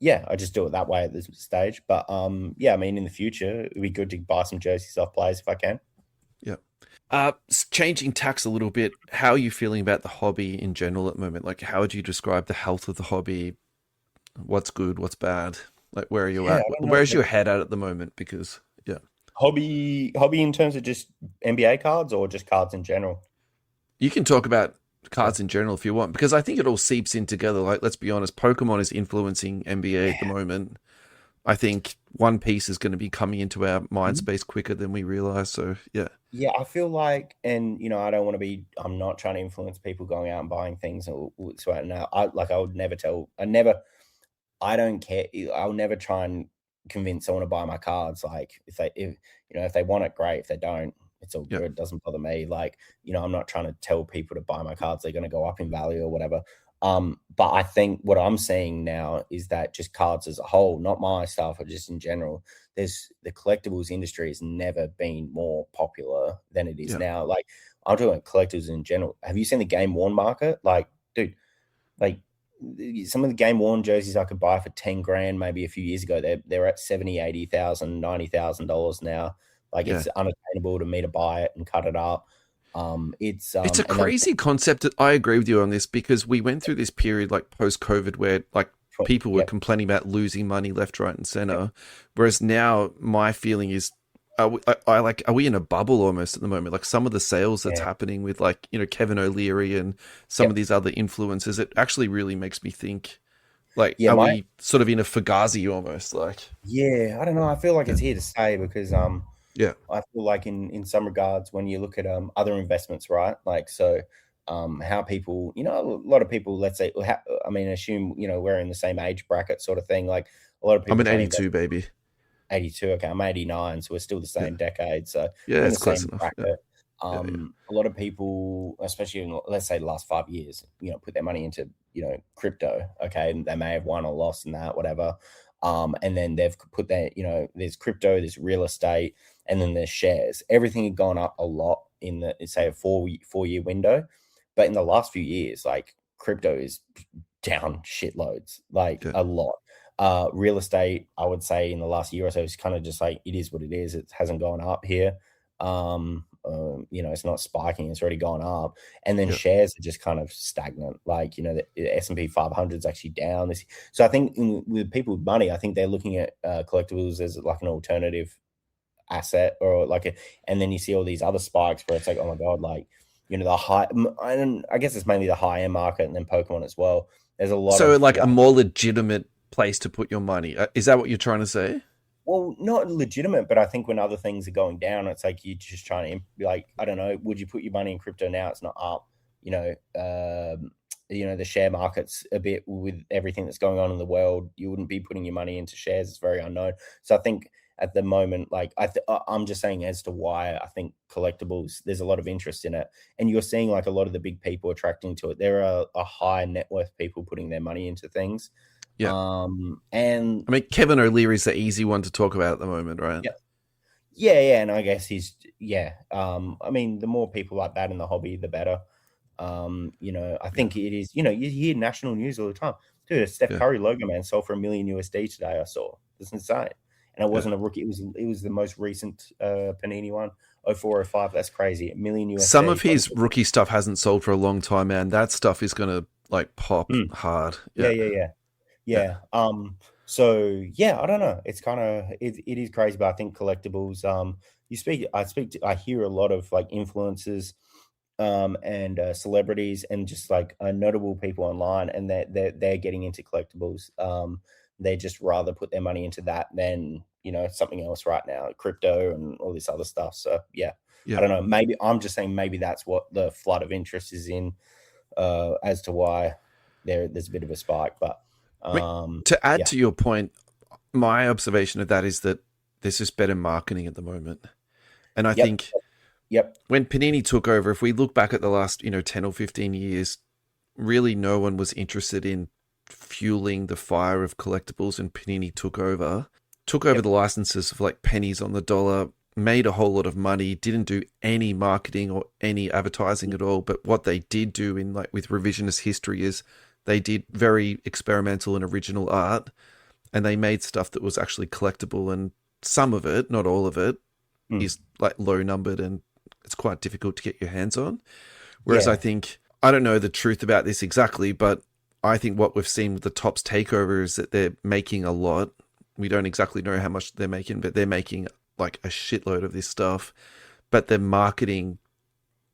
Yeah, I just do it that way at this stage. But yeah, I mean, in the future, it'd be good to buy some jerseys off players if I can. Yeah. Changing tacks a little bit. How are you feeling about the hobby in general at the moment? Like, how would you describe the health of the hobby? What's good? What's bad? Like, where are you Yeah, at? I don't know. Where's your head at the moment? Because, yeah. hobby in terms of just NBA cards or just cards in general? You can talk about Yeah. cards in general if you want, because I think it all seeps in together. Like, let's be honest, Pokemon is influencing NBA at the Yeah. moment. I think One Piece is going to be coming into our mind Mhm. space quicker than we realize. So, yeah. Yeah, I feel like, and I don't want to be. I'm not trying to influence people going out and buying things or whatsoever. Now, I would never tell. I don't care. I'll never try and convince someone to buy my cards. Like if they want it, great. If they don't, it's all Yeah. good. It doesn't bother me. Like, I'm not trying to tell people to buy my cards. They're going to go up in value or whatever. But I think what I'm seeing now is that just cards as a whole, not my stuff, but just in general, the collectibles industry has never been more popular than it is Yeah. now. Like, I'm talking about collectors in general. Have you seen the game worn market? Like, dude, like some of the game worn jerseys I could buy for 10 grand maybe a few years ago, they're at 70, 80,000, $90,000 now. Like, Yeah. it's unattainable to me to buy it and cut it up. It's a And then crazy concept. That I agree with you on this, because we went through this period like post COVID where like people were yep, complaining about losing money left, right, and yep, center. Whereas now my feeling is, are we in a bubble almost at the moment? Like, some of the sales that's yeah, happening with, like, Kevin O'Leary and some of yep, these other influencers, it actually really makes me think, like, yeah. are we sort of in a fugazi almost? Like, Yeah, I don't know. I feel like yeah, it's here to stay because yeah, I feel like in some regards when you look at other investments, right? Like, so how people, a lot of people, let's say, I mean, assume we're in the same age bracket sort of thing. Like, a lot of I'm people an try to invest. 82 baby. 82. Okay, I'm 89, so we're still the Yeah, same decade. So yeah, we're in the it's close same enough. Yeah, bracket. yeah, yeah, A lot of people, especially in, let's say, the last 5 years, put their money into crypto. Okay, and they may have won or lost in that, whatever. And then they've put their, there's crypto, there's real estate, and then there's shares. Everything had gone up a lot in the, say, a 4 year window, but in the last few years, like, crypto is down shitloads, like yeah, a lot. Real estate, I would say, in the last year or so, is kind of just like, it is what it is. It hasn't gone up here. It's not spiking, it's already gone up. And then yeah. shares are just kind of stagnant. Like, the S&P 500 is actually down this. So I think with people with money, I think they're looking at collectibles as like an alternative asset, or like and then you see all these other spikes where it's like, oh my god, like, the high, and I guess it's mainly the high end market, and then Pokemon as well. There's a lot So, of, like, a more legitimate place to put your money. Is that what you're trying to say? well, not legitimate, but I think when other things are going down, it's like you're just trying to be like, I don't know, would you put your money in crypto now? It's not up, the share market's a bit, with everything that's going on in the world. You wouldn't be putting your money into shares. It's very unknown. So I think at the moment, like, I'm just saying as to why I think collectibles, there's a lot of interest in it, and you're seeing like a lot of the big people attracting to it. There are a high net worth people putting their money into things, Yeah. and I mean, Kevin O'Leary's the easy one to talk about at the moment, right? yeah, yeah, and I guess he's, yeah. I mean, the more people like that in the hobby, the better. I Yeah. think it is. You hear national news all the time. Dude, a Steph Yeah. Curry logo man sold for $1 million USD today. I saw. It's insane, and it Yeah. wasn't a rookie. It was the most recent Panini one. 0405. That's crazy. $1 million Some USD. of his rookie stuff hasn't sold for a long time, man. That stuff is going to, like, pop Hmm. hard. Yeah, Yeah. yeah, yeah. Yeah. Yeah. So yeah, I don't know. It's kind of, it is crazy, but I think collectibles, I hear a lot of like influencers, and celebrities, and just like notable people online, and they're getting into collectibles. They just rather put their money into that than, something else right now, crypto and all this other stuff. So yeah, I Yeah. don't know. Maybe I'm just saying maybe that's what the flood of interest is in, as to why there's a bit of a spike. But I mean, to add yeah, to your point, my observation of that is that there's just better marketing at the moment. And I yep, think yep, when Panini took over, if we look back at the last, 10 or 15 years, really no one was interested in fueling the fire of collectibles, and Panini took over yep, the licenses for like pennies on the dollar, made a whole lot of money, didn't do any marketing or any advertising at all. But what they did do in, like, with revisionist history is they did very experimental and original art, and they made stuff that was actually collectible, and some of it, not all of it, mm, is like low numbered and it's quite difficult to get your hands on. Whereas I yeah, think, I don't know the truth about this exactly, but I think what we've seen with the Topps takeover is that they're making a lot. We don't exactly know how much they're making, but they're making like a shitload of this stuff, but their marketing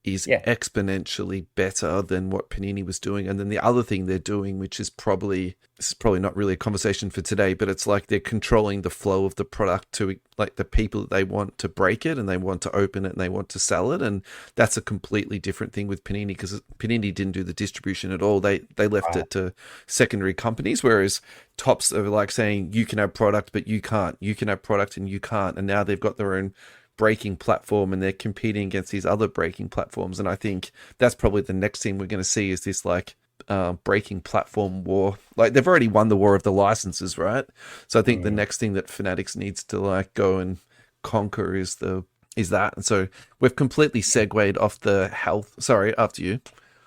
is Yeah. exponentially better than what Panini was doing. And then the other thing they're doing, which is probably, this is probably not really a conversation for today, but it's like they're controlling the flow of the product to like the people that they want to break it and they want to open it and they want to sell it. And that's a completely different thing with Panini, because Panini didn't do the distribution at all. They left it to secondary companies, whereas Topps are like saying you can have product, but you can't. You can have product and you can't. And now they've got their own breaking platform and they're competing against these other breaking platforms. And I think that's probably the next thing we're going to see is this like breaking platform war. Like they've already won the war of the licenses, right? So I think the next thing that Fanatics needs to like go and conquer is that. And so we've completely segued off the health. Sorry, after you.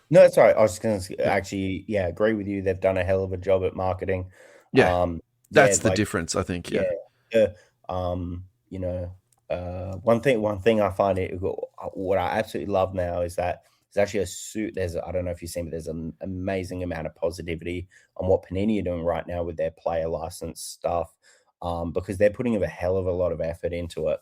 No, it's all right. I was just going to actually, agree with you. They've done a hell of a job at marketing. Yeah, that's the like, difference, I think. Yeah. You know, one thing I find what I absolutely love now is that there's actually a suit. I don't know if you've seen, but there's an amazing amount of positivity on what Panini are doing right now with their player license stuff, because they're putting a hell of a lot of effort into it.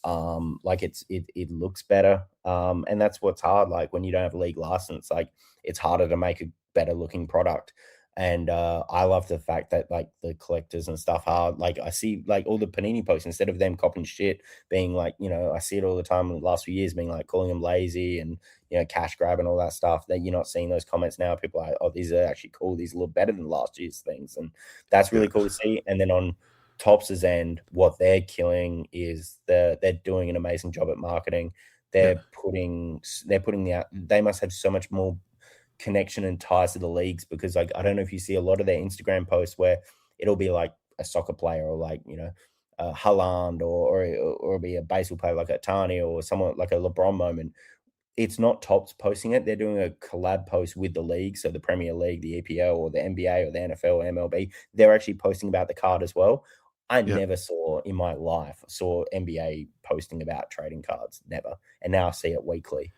Like it looks better, and that's what's hard. Like when you don't have a league license, like it's harder to make a better looking product. And I love the fact that like the collectors and stuff are like, I see like all the Panini posts, instead of them copying shit, being like, I see it all the time in the last few years, being like calling them lazy and cash grab and all that stuff. That you're not seeing those comments now. People are like, oh, these are actually cool. These look better than last year's things, and that's really cool to see. And then on Topps's end, what they're killing is they're doing an amazing job at marketing. They must have so much more connection and ties to the leagues, because like I don't know if you see a lot of their Instagram posts where it'll be like a soccer player or like Haaland or it'll be a baseball player like a Tani or someone like a LeBron moment. It's not Topps posting it. They're doing a collab post with the league. So the Premier League, the EPL or the NBA or the NFL or MLB, they're actually posting about the card as well. I never saw in my life, NBA posting about trading cards, never. And now I see it weekly.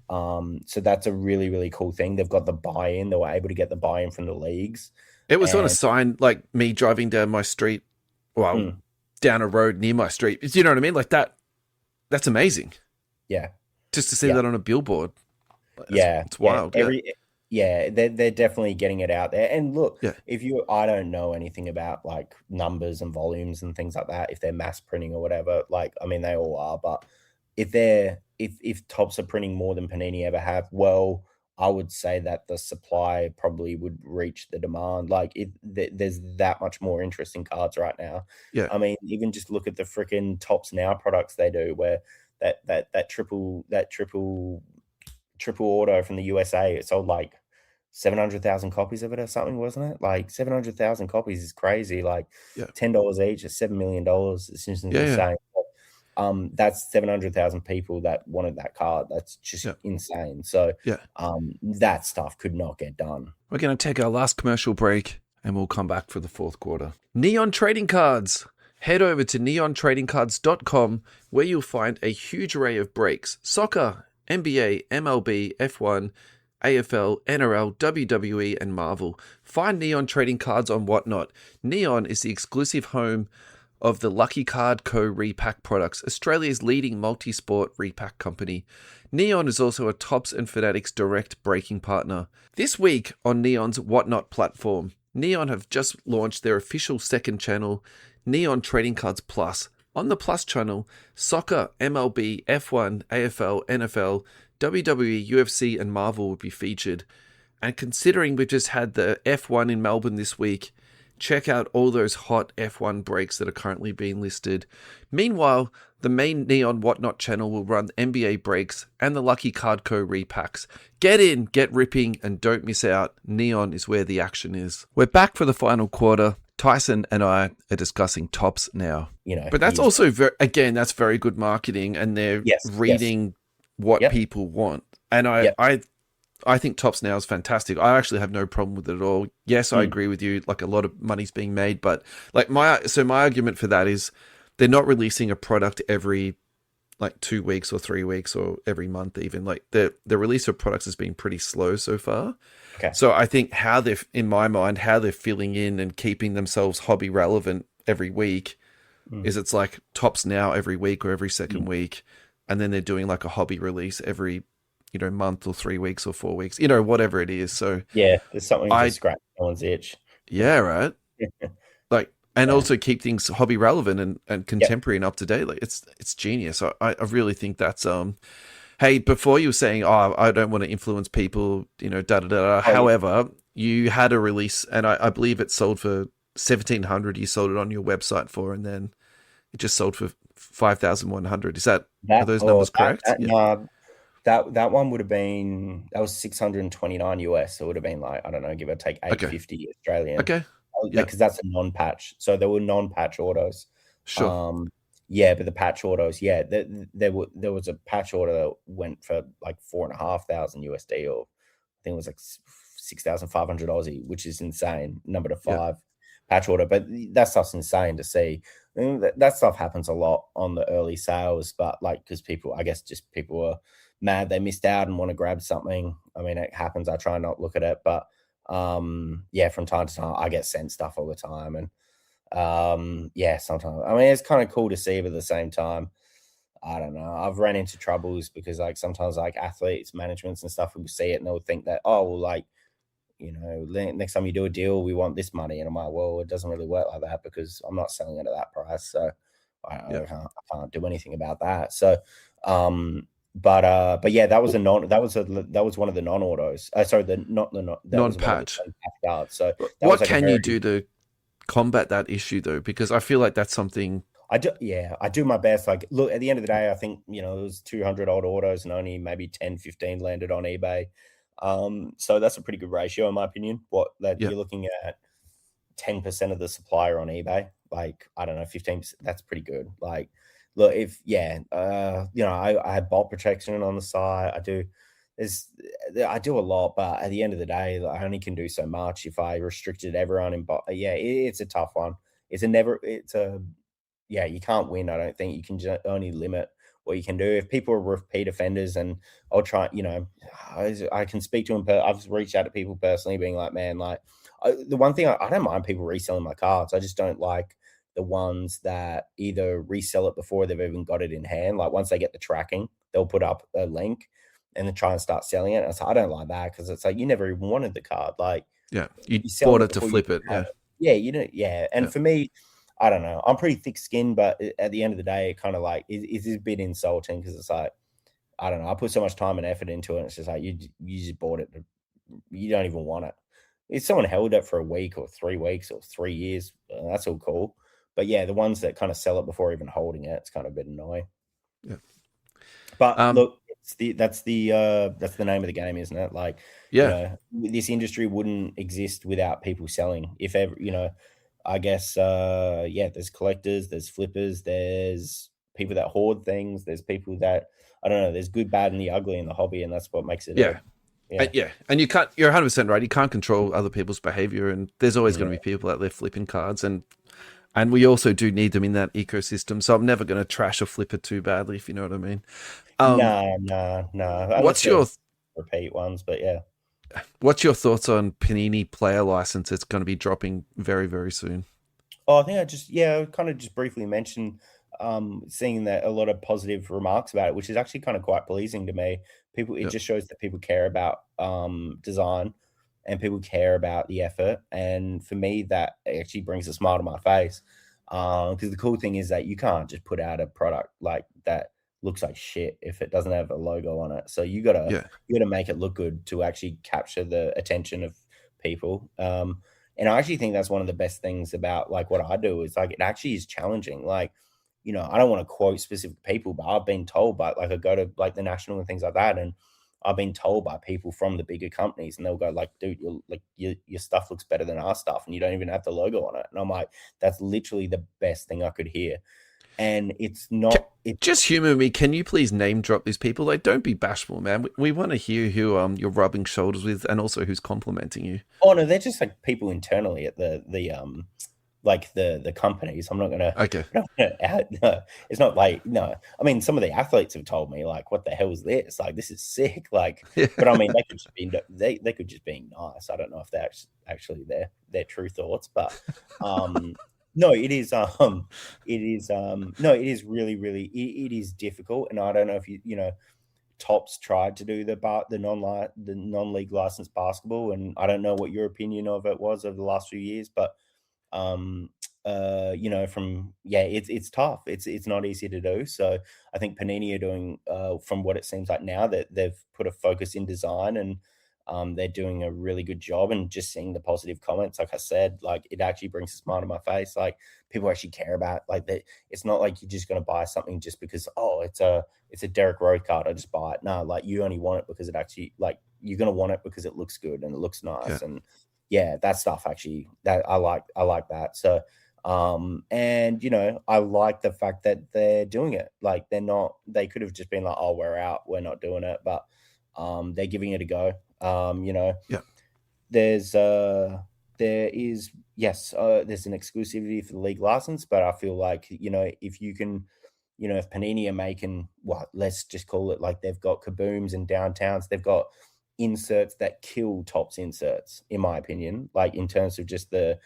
So that's a really, really cool thing. They've got the buy-in. They were able to get the buy-in from the leagues. It was on a sign, like me driving down my street, down a road near my street. Do you know what I mean? Like that's amazing. Yeah. Just to see that on a billboard. It's wild. They're definitely getting it out there. And look, I don't know anything about like numbers and volumes and things like that, if they're mass printing or whatever. Like, I mean, they all are, but if Topps are printing more than Panini ever have, well, I would say that the supply probably would reach the demand. Like there's that much more interest in cards right now. Yeah. I mean, even just look at the freaking Topps Now products they do, where that triple auto from the USA, it sold like 700,000 copies of it or something, wasn't it? Like 700,000 copies is crazy. Like $10 each is $7 million. It's just insane. That's 700,000 people that wanted that card. That's just insane. So that stuff could not get done. We're going to take our last commercial break and we'll come back for the fourth quarter. Neon Trading Cards. Head over to neontradingcards.com where you'll find a huge array of breaks: soccer, NBA, MLB, F1, AFL, NRL, WWE, and Marvel. Find Neon Trading Cards on Whatnot. Neon is the exclusive home of the Lucky Card Co. Repack products, Australia's leading multi-sport repack company. Neon is also a Topps and Fanatics direct breaking partner. This week on Neon's Whatnot platform, Neon have just launched their official second channel, Neon Trading Cards Plus. On the Plus channel, soccer, MLB, F1, AFL, NFL, WWE, UFC, and Marvel will be featured. And considering we just had the F1 in Melbourne this week, check out all those hot F1 breaks that are currently being listed. Meanwhile, the main Neon Whatnot channel will run NBA breaks and the Lucky Card Co. repacks. Get in, get ripping, and don't miss out. Neon is where the action is. We're back for the final quarter. Tyson and I are discussing Topps now. But that's also, that's very good marketing, and they're reading what people want. And I think Topps Now is fantastic. I actually have no problem with it at all. Yes, I agree with you. Like, a lot of money's being made, but like my argument for that is they're not releasing a product every like 2 weeks or 3 weeks or every month even. Like the release of products has been pretty slow so far. Okay. So I think how they're filling in and keeping themselves hobby relevant every week is it's like tops now every week or every second week, and then they're doing like a hobby release every, month or 3 weeks or 4 weeks, whatever it is. So Yeah, there's something to I, scratch someone's itch. yeah, right. Like, and Yeah. also keep things hobby relevant and Yep. contemporary and up to date. Like it's genius. I really think that's hey, before you were saying, oh, I don't want to influence people, da da da. Oh, yeah. However, you had a release, and I believe it sold for 1,700. You sold it on your website for, and then it just sold for 5,100. Are That those or numbers correct? that Yeah. nah, that one would have been that was 629 US. So it would have been like, I don't know, give or take Okay. 850 Australian. Okay. Yeah. Because that's a non-patch. So there were non-patch autos. Sure. Um, yeah, but the patch autos, yeah, there was a patch order that went for like 4,500 USD, or I think it was like 6,500 Aussie, which is insane. Number to Yeah. five patch order, but that stuff's insane to see. And that stuff happens a lot on the early sales, but like because people, I guess, just people are mad they missed out and want to grab something. I mean, it happens. I try not look at it, but yeah, from time to time I get sent stuff all the time, and yeah, sometimes, I mean, it's kind of cool to see, but at the same time, I don't know, I've ran into troubles because like sometimes like athletes managements and stuff will see it and they'll think that, oh well, like, next time you do a deal we want this money, and I'm like, well, it doesn't really work like that because I'm not selling it at that price, so Yeah. I can't do anything about that. So but yeah, that was that was one of the non-autos. Sorry, the not the not that was one of the Non-patch. non-patch cards. So that was What like a can very you do to combat that issue though? Because I feel like that's something. I do, yeah, I do my best. Like, look, at the end of the day, I think, it was 200 odd autos and only maybe 10, 15 landed on eBay. So that's a pretty good ratio, in my opinion. What that Yeah. you're looking at 10% of the supplier on eBay, like, I don't know, 15%, that's pretty good. Like, look, if, yeah, I have bot protection on the site. There's, I do a lot, but at the end of the day, I only can do so much. If I restricted everyone in bot, yeah, it's a tough one. It's a, yeah, you can't win. I don't think you can only limit what you can do. If people are repeat offenders, and I'll try, I can speak to them. I've reached out to people personally, being like, man, like, the one thing I don't mind people reselling my cards. I just don't like the ones that either resell it before they've even got it in hand. Like once they get the tracking, they'll put up a link and then try and start selling it. And I don't like that because it's like you never even wanted the card. Like Yeah. You you're selling bought it it to before you flip it. have Yeah. it. Yeah, yeah. And Yeah. for me, I don't know. I'm pretty thick skinned, but at the end of the day, it kind of like is a bit insulting because it's like, I don't know. I put so much time and effort into it. And it's just like you just bought it. You don't even want it. If someone held it for a week or 3 weeks or 3 years, that's all cool. But yeah, the ones that kind of sell it before even holding it, it's kind of a bit annoying. Yeah. But Um. look, that's the name of the game, isn't it? Like, Yeah. this industry wouldn't exist without people selling. If ever, I guess, yeah, there's collectors, there's flippers, there's people that hoard things, there's people that, I don't know, there's good, bad, and the ugly in the hobby, and that's what makes it Yeah. yeah. Yeah, and you're 100% right. You can't control other people's behavior, and there's always going to Yeah. be people out there flipping cards, and we also do need them in that ecosystem. So I'm never going to trash a flipper too badly, if you know what I mean. No. Unless What's they're your repeat ones, but yeah. What's your thoughts on Panini player license? It's going to be dropping very, very soon. Oh, I think I kind of just briefly mentioned seeing that a lot of positive remarks about it, which is actually kind of quite pleasing to me. It Yeah, just shows that people care about design and people care about the effort. And for me, that actually brings a smile to my face. Because the cool thing is that you can't just put out a product like that looks like shit if it doesn't have a logo on it. So yeah, you gotta make it look good to actually capture the attention of people. And I actually think that's one of the best things about like what I do is like it actually is challenging. Like, I don't want to quote specific people, but I've been told by like I go to like the national and things like that, and I've been told by people from the bigger companies, and they'll go like, "Dude, your stuff looks better than our stuff, and you don't even have the logo on it." And I'm like, "That's literally the best thing I could hear." And it's Ca- not it. just humor me. Can you please name drop these people? Like, don't be bashful, man. We want to hear who you're rubbing shoulders with, and also who's complimenting you. Oh no, they're just like people internally at the like the companies. I'm not gonna, Okay. I'm not gonna no, it's not like, no. I mean, some of the athletes have told me like, "What the hell is this? Like, this is sick." Like, Yeah. but I mean, they could just be nice. I don't know if that's actually their true thoughts, but No, it is. It is. No, it is really, really. It is difficult, and I don't know if Tops tried to do the non-league licensed basketball, and I don't know what your opinion of it was over the last few years, but um from it's tough, it's not easy to do. So I think Panini are doing, from what it seems like now, that they've put a focus in design, and they're doing a really good job. And just seeing the positive comments, like I said, like, it actually brings a smile to my face. Like, people actually care about, like, that. It's not like you're just going to buy something just because, oh, it's a Derek Rowe card, I just buy it. No, like, you only want it because it actually, like, you're going to want it because it looks good and it looks Yeah. nice. And yeah, that stuff actually, that I like that. So and I like the fact that they're doing it. Like, they could have just been like, oh, we're out, we're not doing it, but they're giving it a go. Yeah. There's there is yes, there's an exclusivity for the league license, but I feel like, if you can, if Panini are making, what, let's just call it, like, they've got kabooms and downtowns, they've got inserts that kill Tops inserts, in my opinion, like, in terms of just the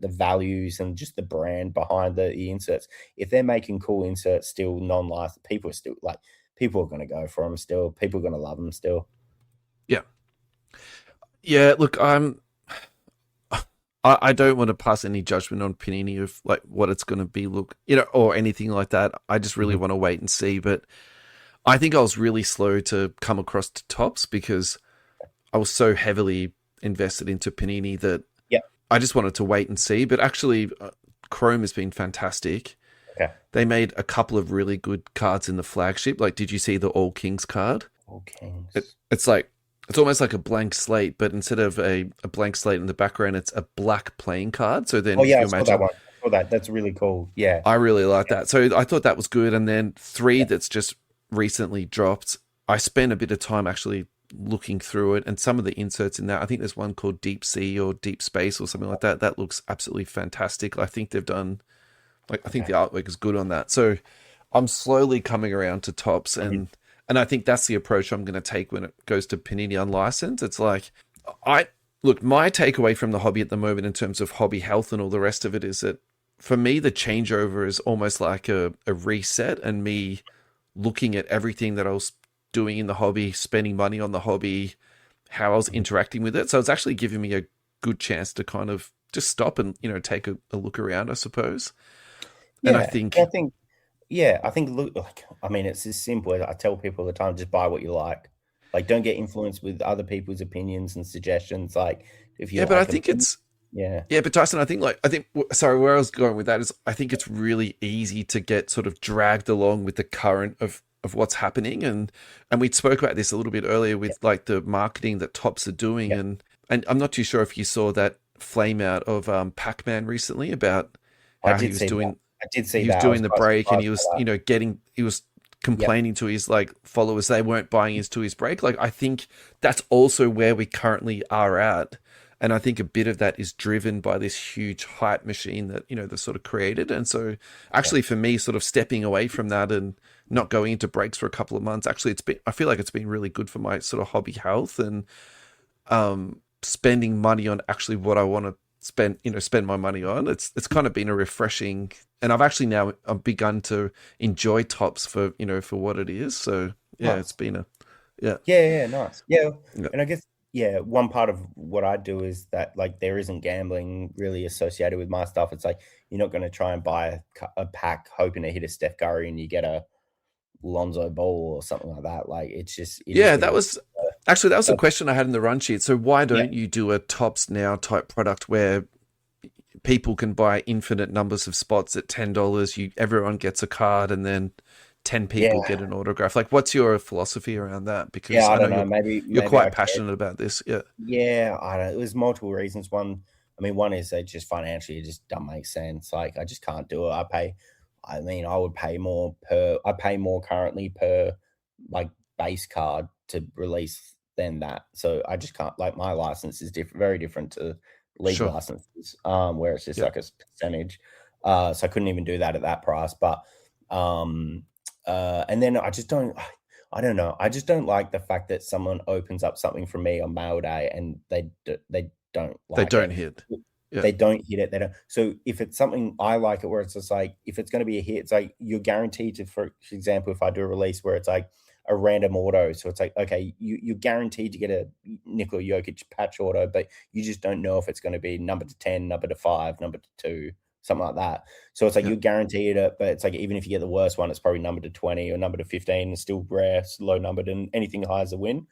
values and just the brand behind the inserts. If they're making cool inserts still, non-licensed, people are still, like, people are going to go for them still, people are going to love them still. Yeah. Yeah. Look, I don't want to pass any judgment on Panini of like what it's going to be, look, or anything like that. I just really want to wait and see. But I think I was really slow to come across to Tops because I was so heavily invested into Panini that Yeah. I just wanted to wait and see. But actually, Chrome has been fantastic. Okay. They made a couple of really good cards in the flagship. Like, did you see the All Kings card? All Kings. It's almost like a blank slate, but instead of a blank slate in the background, it's a black playing card. So then, Oh if yeah, you I saw that imagine, one. I saw that. That's really cool. Yeah. I really like that. So I thought that was good. And then three Yeah. that's just recently dropped. I spent a bit of time actually looking through it, and some of the inserts in that. I think there's one called Deep Sea or Deep Space or something like that. That looks absolutely fantastic. I think they've done, like, I think the artwork is good on that. So I'm slowly coming around to Tops, and I think that's the approach I'm going to take when it goes to Panini Unlicensed. It's like, look, my takeaway from the hobby at the moment in terms of hobby health and all the rest of it is that for me, the changeover is almost like a reset, and me looking at everything that I was doing in the hobby, spending money on the hobby, how I was interacting with it. So it's actually giving me a good chance to kind of just stop and, take a look around, I suppose. And I Yeah. I think, think Yeah, I think, look, like, I mean, it's as simple as, I tell people all the time, just buy what you like. Like, don't get influenced with other people's opinions and suggestions. Like, if you yeah, but I like them, think it's, yeah, yeah, but Tyson, sorry, where I was going with that is I think it's really easy to get sort of dragged along with the current of what's happening. And we spoke about this a little bit earlier yeah, with like the marketing that Tops are doing. yeah. And I'm not too sure if you saw that flame out of Pac-Man recently about I how did see that. I did see he was that. I was doing the quite break, and surprised he by was, that. he was Yep. complaining to his like followers they weren't buying into his break. Like, I think that's also where we currently are at. And I think a bit of that is driven by this huge hype machine that, they've sort of created. And so Yeah. actually for me, sort of stepping away from that and not going into breaks for a couple of months, actually I feel like it's been really good for my sort of hobby health, and spending money on actually what I want to spend my money on. It's kind of been a refreshing, and I've actually now I've begun to enjoy Tops for for what it is. So yeah, it's Nice. been a yeah. Yeah, nice. Yeah, Yeah. and I guess, yeah, one part of what I do is that, like, there isn't gambling really associated with my stuff. It's like, you're not going to try and buy a pack hoping to hit a Steph Curry and you get a Lonzo Ball or something like that. Like, it is Yeah, going that to be. was actually that was a Uh, question I had in the run sheet. So why yeah, don't you do a Tops Now type product where people can buy infinite numbers of spots at $10? Everyone gets a card, and then 10 people yeah, get an autograph. Like, what's your philosophy around that? yeah. Because I I know don't know. you're Maybe quite I care. passionate about this. Yeah, Yeah, I don't. There's multiple reasons. One is that just financially, it just doesn't make sense. Like, I just can't do it. I mean, I would pay more I pay more currently per, like, base card to release than that. So I just can't. Like, my license is very different to league sure. licenses, where it's just Yeah. like a percentage. So I couldn't even do that at that price. But um, and then I just don't. I don't know. I just don't like the fact that someone opens up something for me on mail day and they don't They like don't it. hit. Yeah. They don't hit it. They don't. So if it's something I like it, where it's just like if it's going to be a hit, it's like you're guaranteed to. For example, if I do a release where it's like a random auto, so it's like okay, you're guaranteed to get a Nikola Jokic patch auto, but you just don't know if it's going to be number to 10, number to 5, number to 2, something like that. So it's like Yeah. you're guaranteed it, but it's like even if you get the worst one, it's probably number to 20 or number to 15. It's still rare, low numbered, and anything high is a win.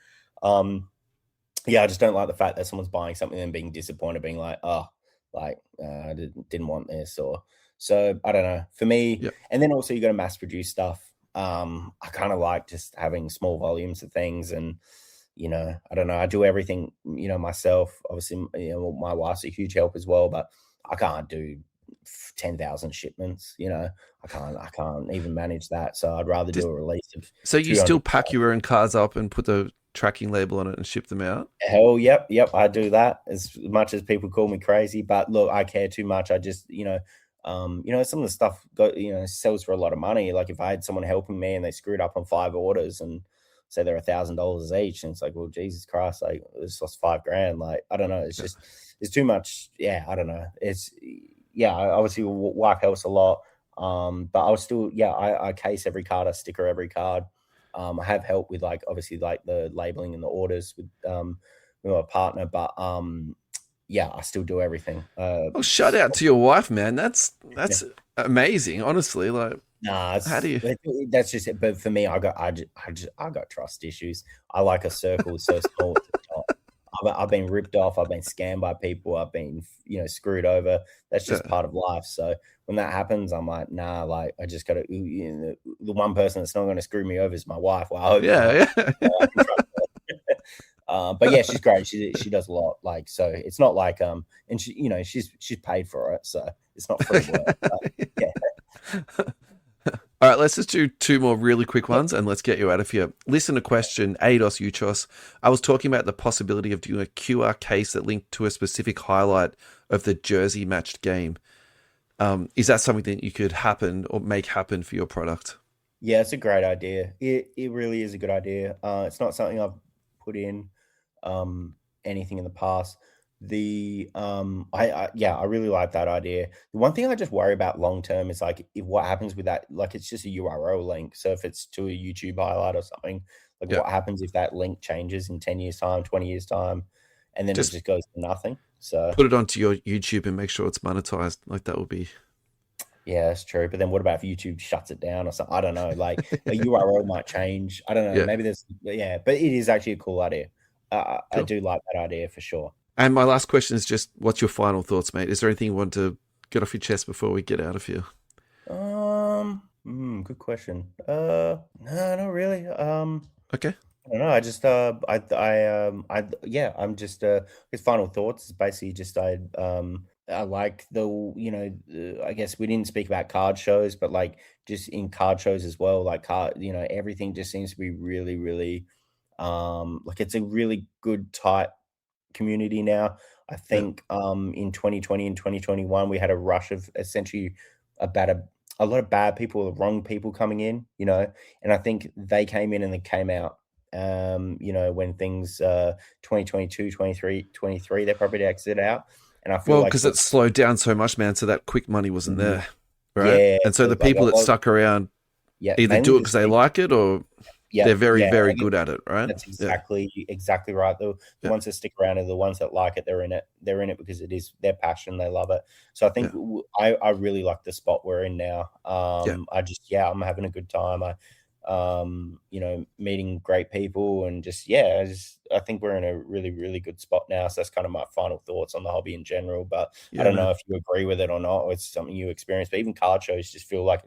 Yeah, I just don't like the fact that someone's buying something and being disappointed, being like, oh, like I didn't want this, or so I don't know. For me, Yeah. and then also you got to mass produce stuff. I kind of like just having small volumes of things, and I don't know. I do everything myself. Obviously, my wife's a huge help as well, but I can't do 10,000 shipments. I can't even manage that. So I'd rather do a release of. So you still pack your own cars up and put the tracking label on it and ship them out? Hell, yep, I do that as much as people call me crazy. But look, I care too much. I just, some of the stuff sells for a lot of money. Like if I had someone helping me and they screwed up on 5 orders and say they're $1,000 each, and it's like, well, Jesus Christ, like it's lost $5,000. Like I don't know, it's just it's too much. Yeah, I don't know. It's obviously wife helps a lot. But I was still I case every card, I sticker every card. I have help with obviously the labeling and the orders with my partner, but I still do everything. Well, shout out to your wife, man. That's amazing. Honestly, like, nah, how do you? That's just it. But for me, I got trust issues. I like a circle so small at the top. I've been ripped off. I've been scammed by people. I've been screwed over. That's just part of life. So when that happens, I'm like, nah. Like I just got to. The one person that's not going to screw me over is my wife. Well, I hope not. But yeah, she's great. She does a lot. Like so, it's not like and she's paid for it, so it's not free work. Yeah. All right, let's just do 2 more really quick ones and let's get you out of here. Listener question, Ados Uchos. I was talking about the possibility of doing a QR case that linked to a specific highlight of the jersey matched game. Is that something that you could happen or make happen for your product? Yeah, it's a great idea. It really is a good idea. It's not something I've put in anything in the past. I really like that idea. The one thing I just worry about long term is like if what happens with that, like it's just a URL link. So if it's to a YouTube highlight or something, like what happens if that link changes in 10 years time, 20 years time, and then it just goes to nothing. So put it onto your YouTube and make sure it's monetized. Like that would be. Yeah, that's true. But then what about if YouTube shuts it down or something? I don't know. Like a URL might change. I don't know. Yeah. Maybe but it is actually a cool idea. Cool. I do like that idea for sure. And my last question is just, what's your final thoughts, mate? Is there anything you want to get off your chest before we get out of here? Good question. No, not really. Okay. I don't know. I just, I'm just, his final thoughts is basically just, I like I guess we didn't speak about card shows, but like just in card shows as well, like everything just seems to be really, really, like it's a really good tight community now. I think in 2020 and 2021 we had a rush of essentially a lot of bad people, the wrong people coming in, and I think they came in and they came out. When things 2022, 23, they probably exited out. And I feel because it slowed down so much, man, so that quick money wasn't there. Right. Yeah. And so the people that stuck around either do it because they like it or they're very, very good at it, right? That's exactly right. The ones that stick around are the ones that like it. They're in it because it is their passion. They love it. So I think I really like the spot we're in now. I'm having a good time. Meeting great people and I think we're in a really, really good spot now. So that's kind of my final thoughts on the hobby in general. But I don't know if you agree with it or not, or it's something you experience. But even card shows just feel like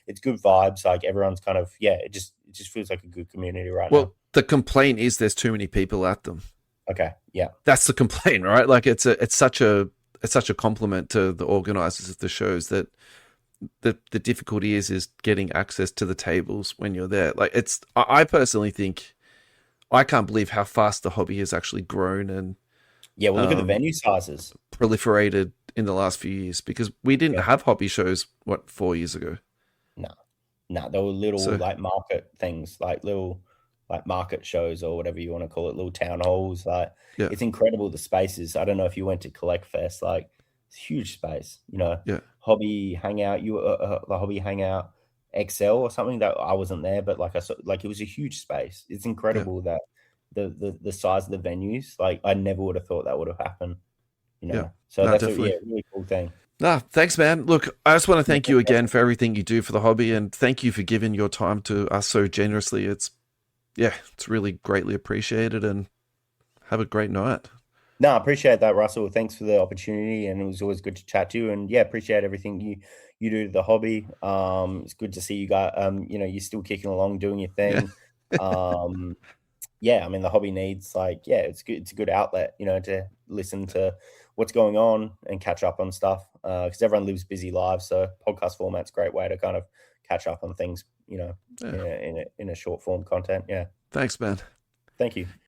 it's good vibes. Like everyone's kind of it just feels like a good community right now. Well, the complaint is there's too many people at them. Okay, yeah, that's the complaint, right? Like it's such a compliment to the organizers of the shows that the difficulty is getting access to the tables when you're there. Like I personally think, I can't believe how fast the hobby has actually grown and look at the venue sizes proliferated in the last few years, because we didn't have hobby shows 4 years ago. No, there were little like market things, like little like market shows or whatever you want to call it, little town halls. Like it's incredible the spaces. I don't know if you went to Collect Fest, like It's a huge space, Yeah. hobby hangout, the hobby hangout XL or something that I wasn't there, but like I saw, like it was a huge space. It's Yeah. incredible that the size of the venues, like I never would have thought that would have happened, Yeah. So No, that's definitely. a really cool thing. No, thanks, man. Look, I just want to Yeah, thank you again for everything you do for the hobby, and thank you for giving your time to us so generously. It's really greatly appreciated, and have a great night. No, I appreciate that, Russell. Thanks for the opportunity, and it was always good to chat to you. And yeah, appreciate everything you do to the hobby. It's good to see you got you're still kicking along, doing your Yeah. thing. Um, yeah, I mean the hobby needs it's good. It's a good outlet, to listen to what's going on and catch up on stuff. Because everyone lives busy lives, so podcast format's a great way to kind of catch up on things, Yeah. in a short form content. Yeah, Thanks, man. thank you.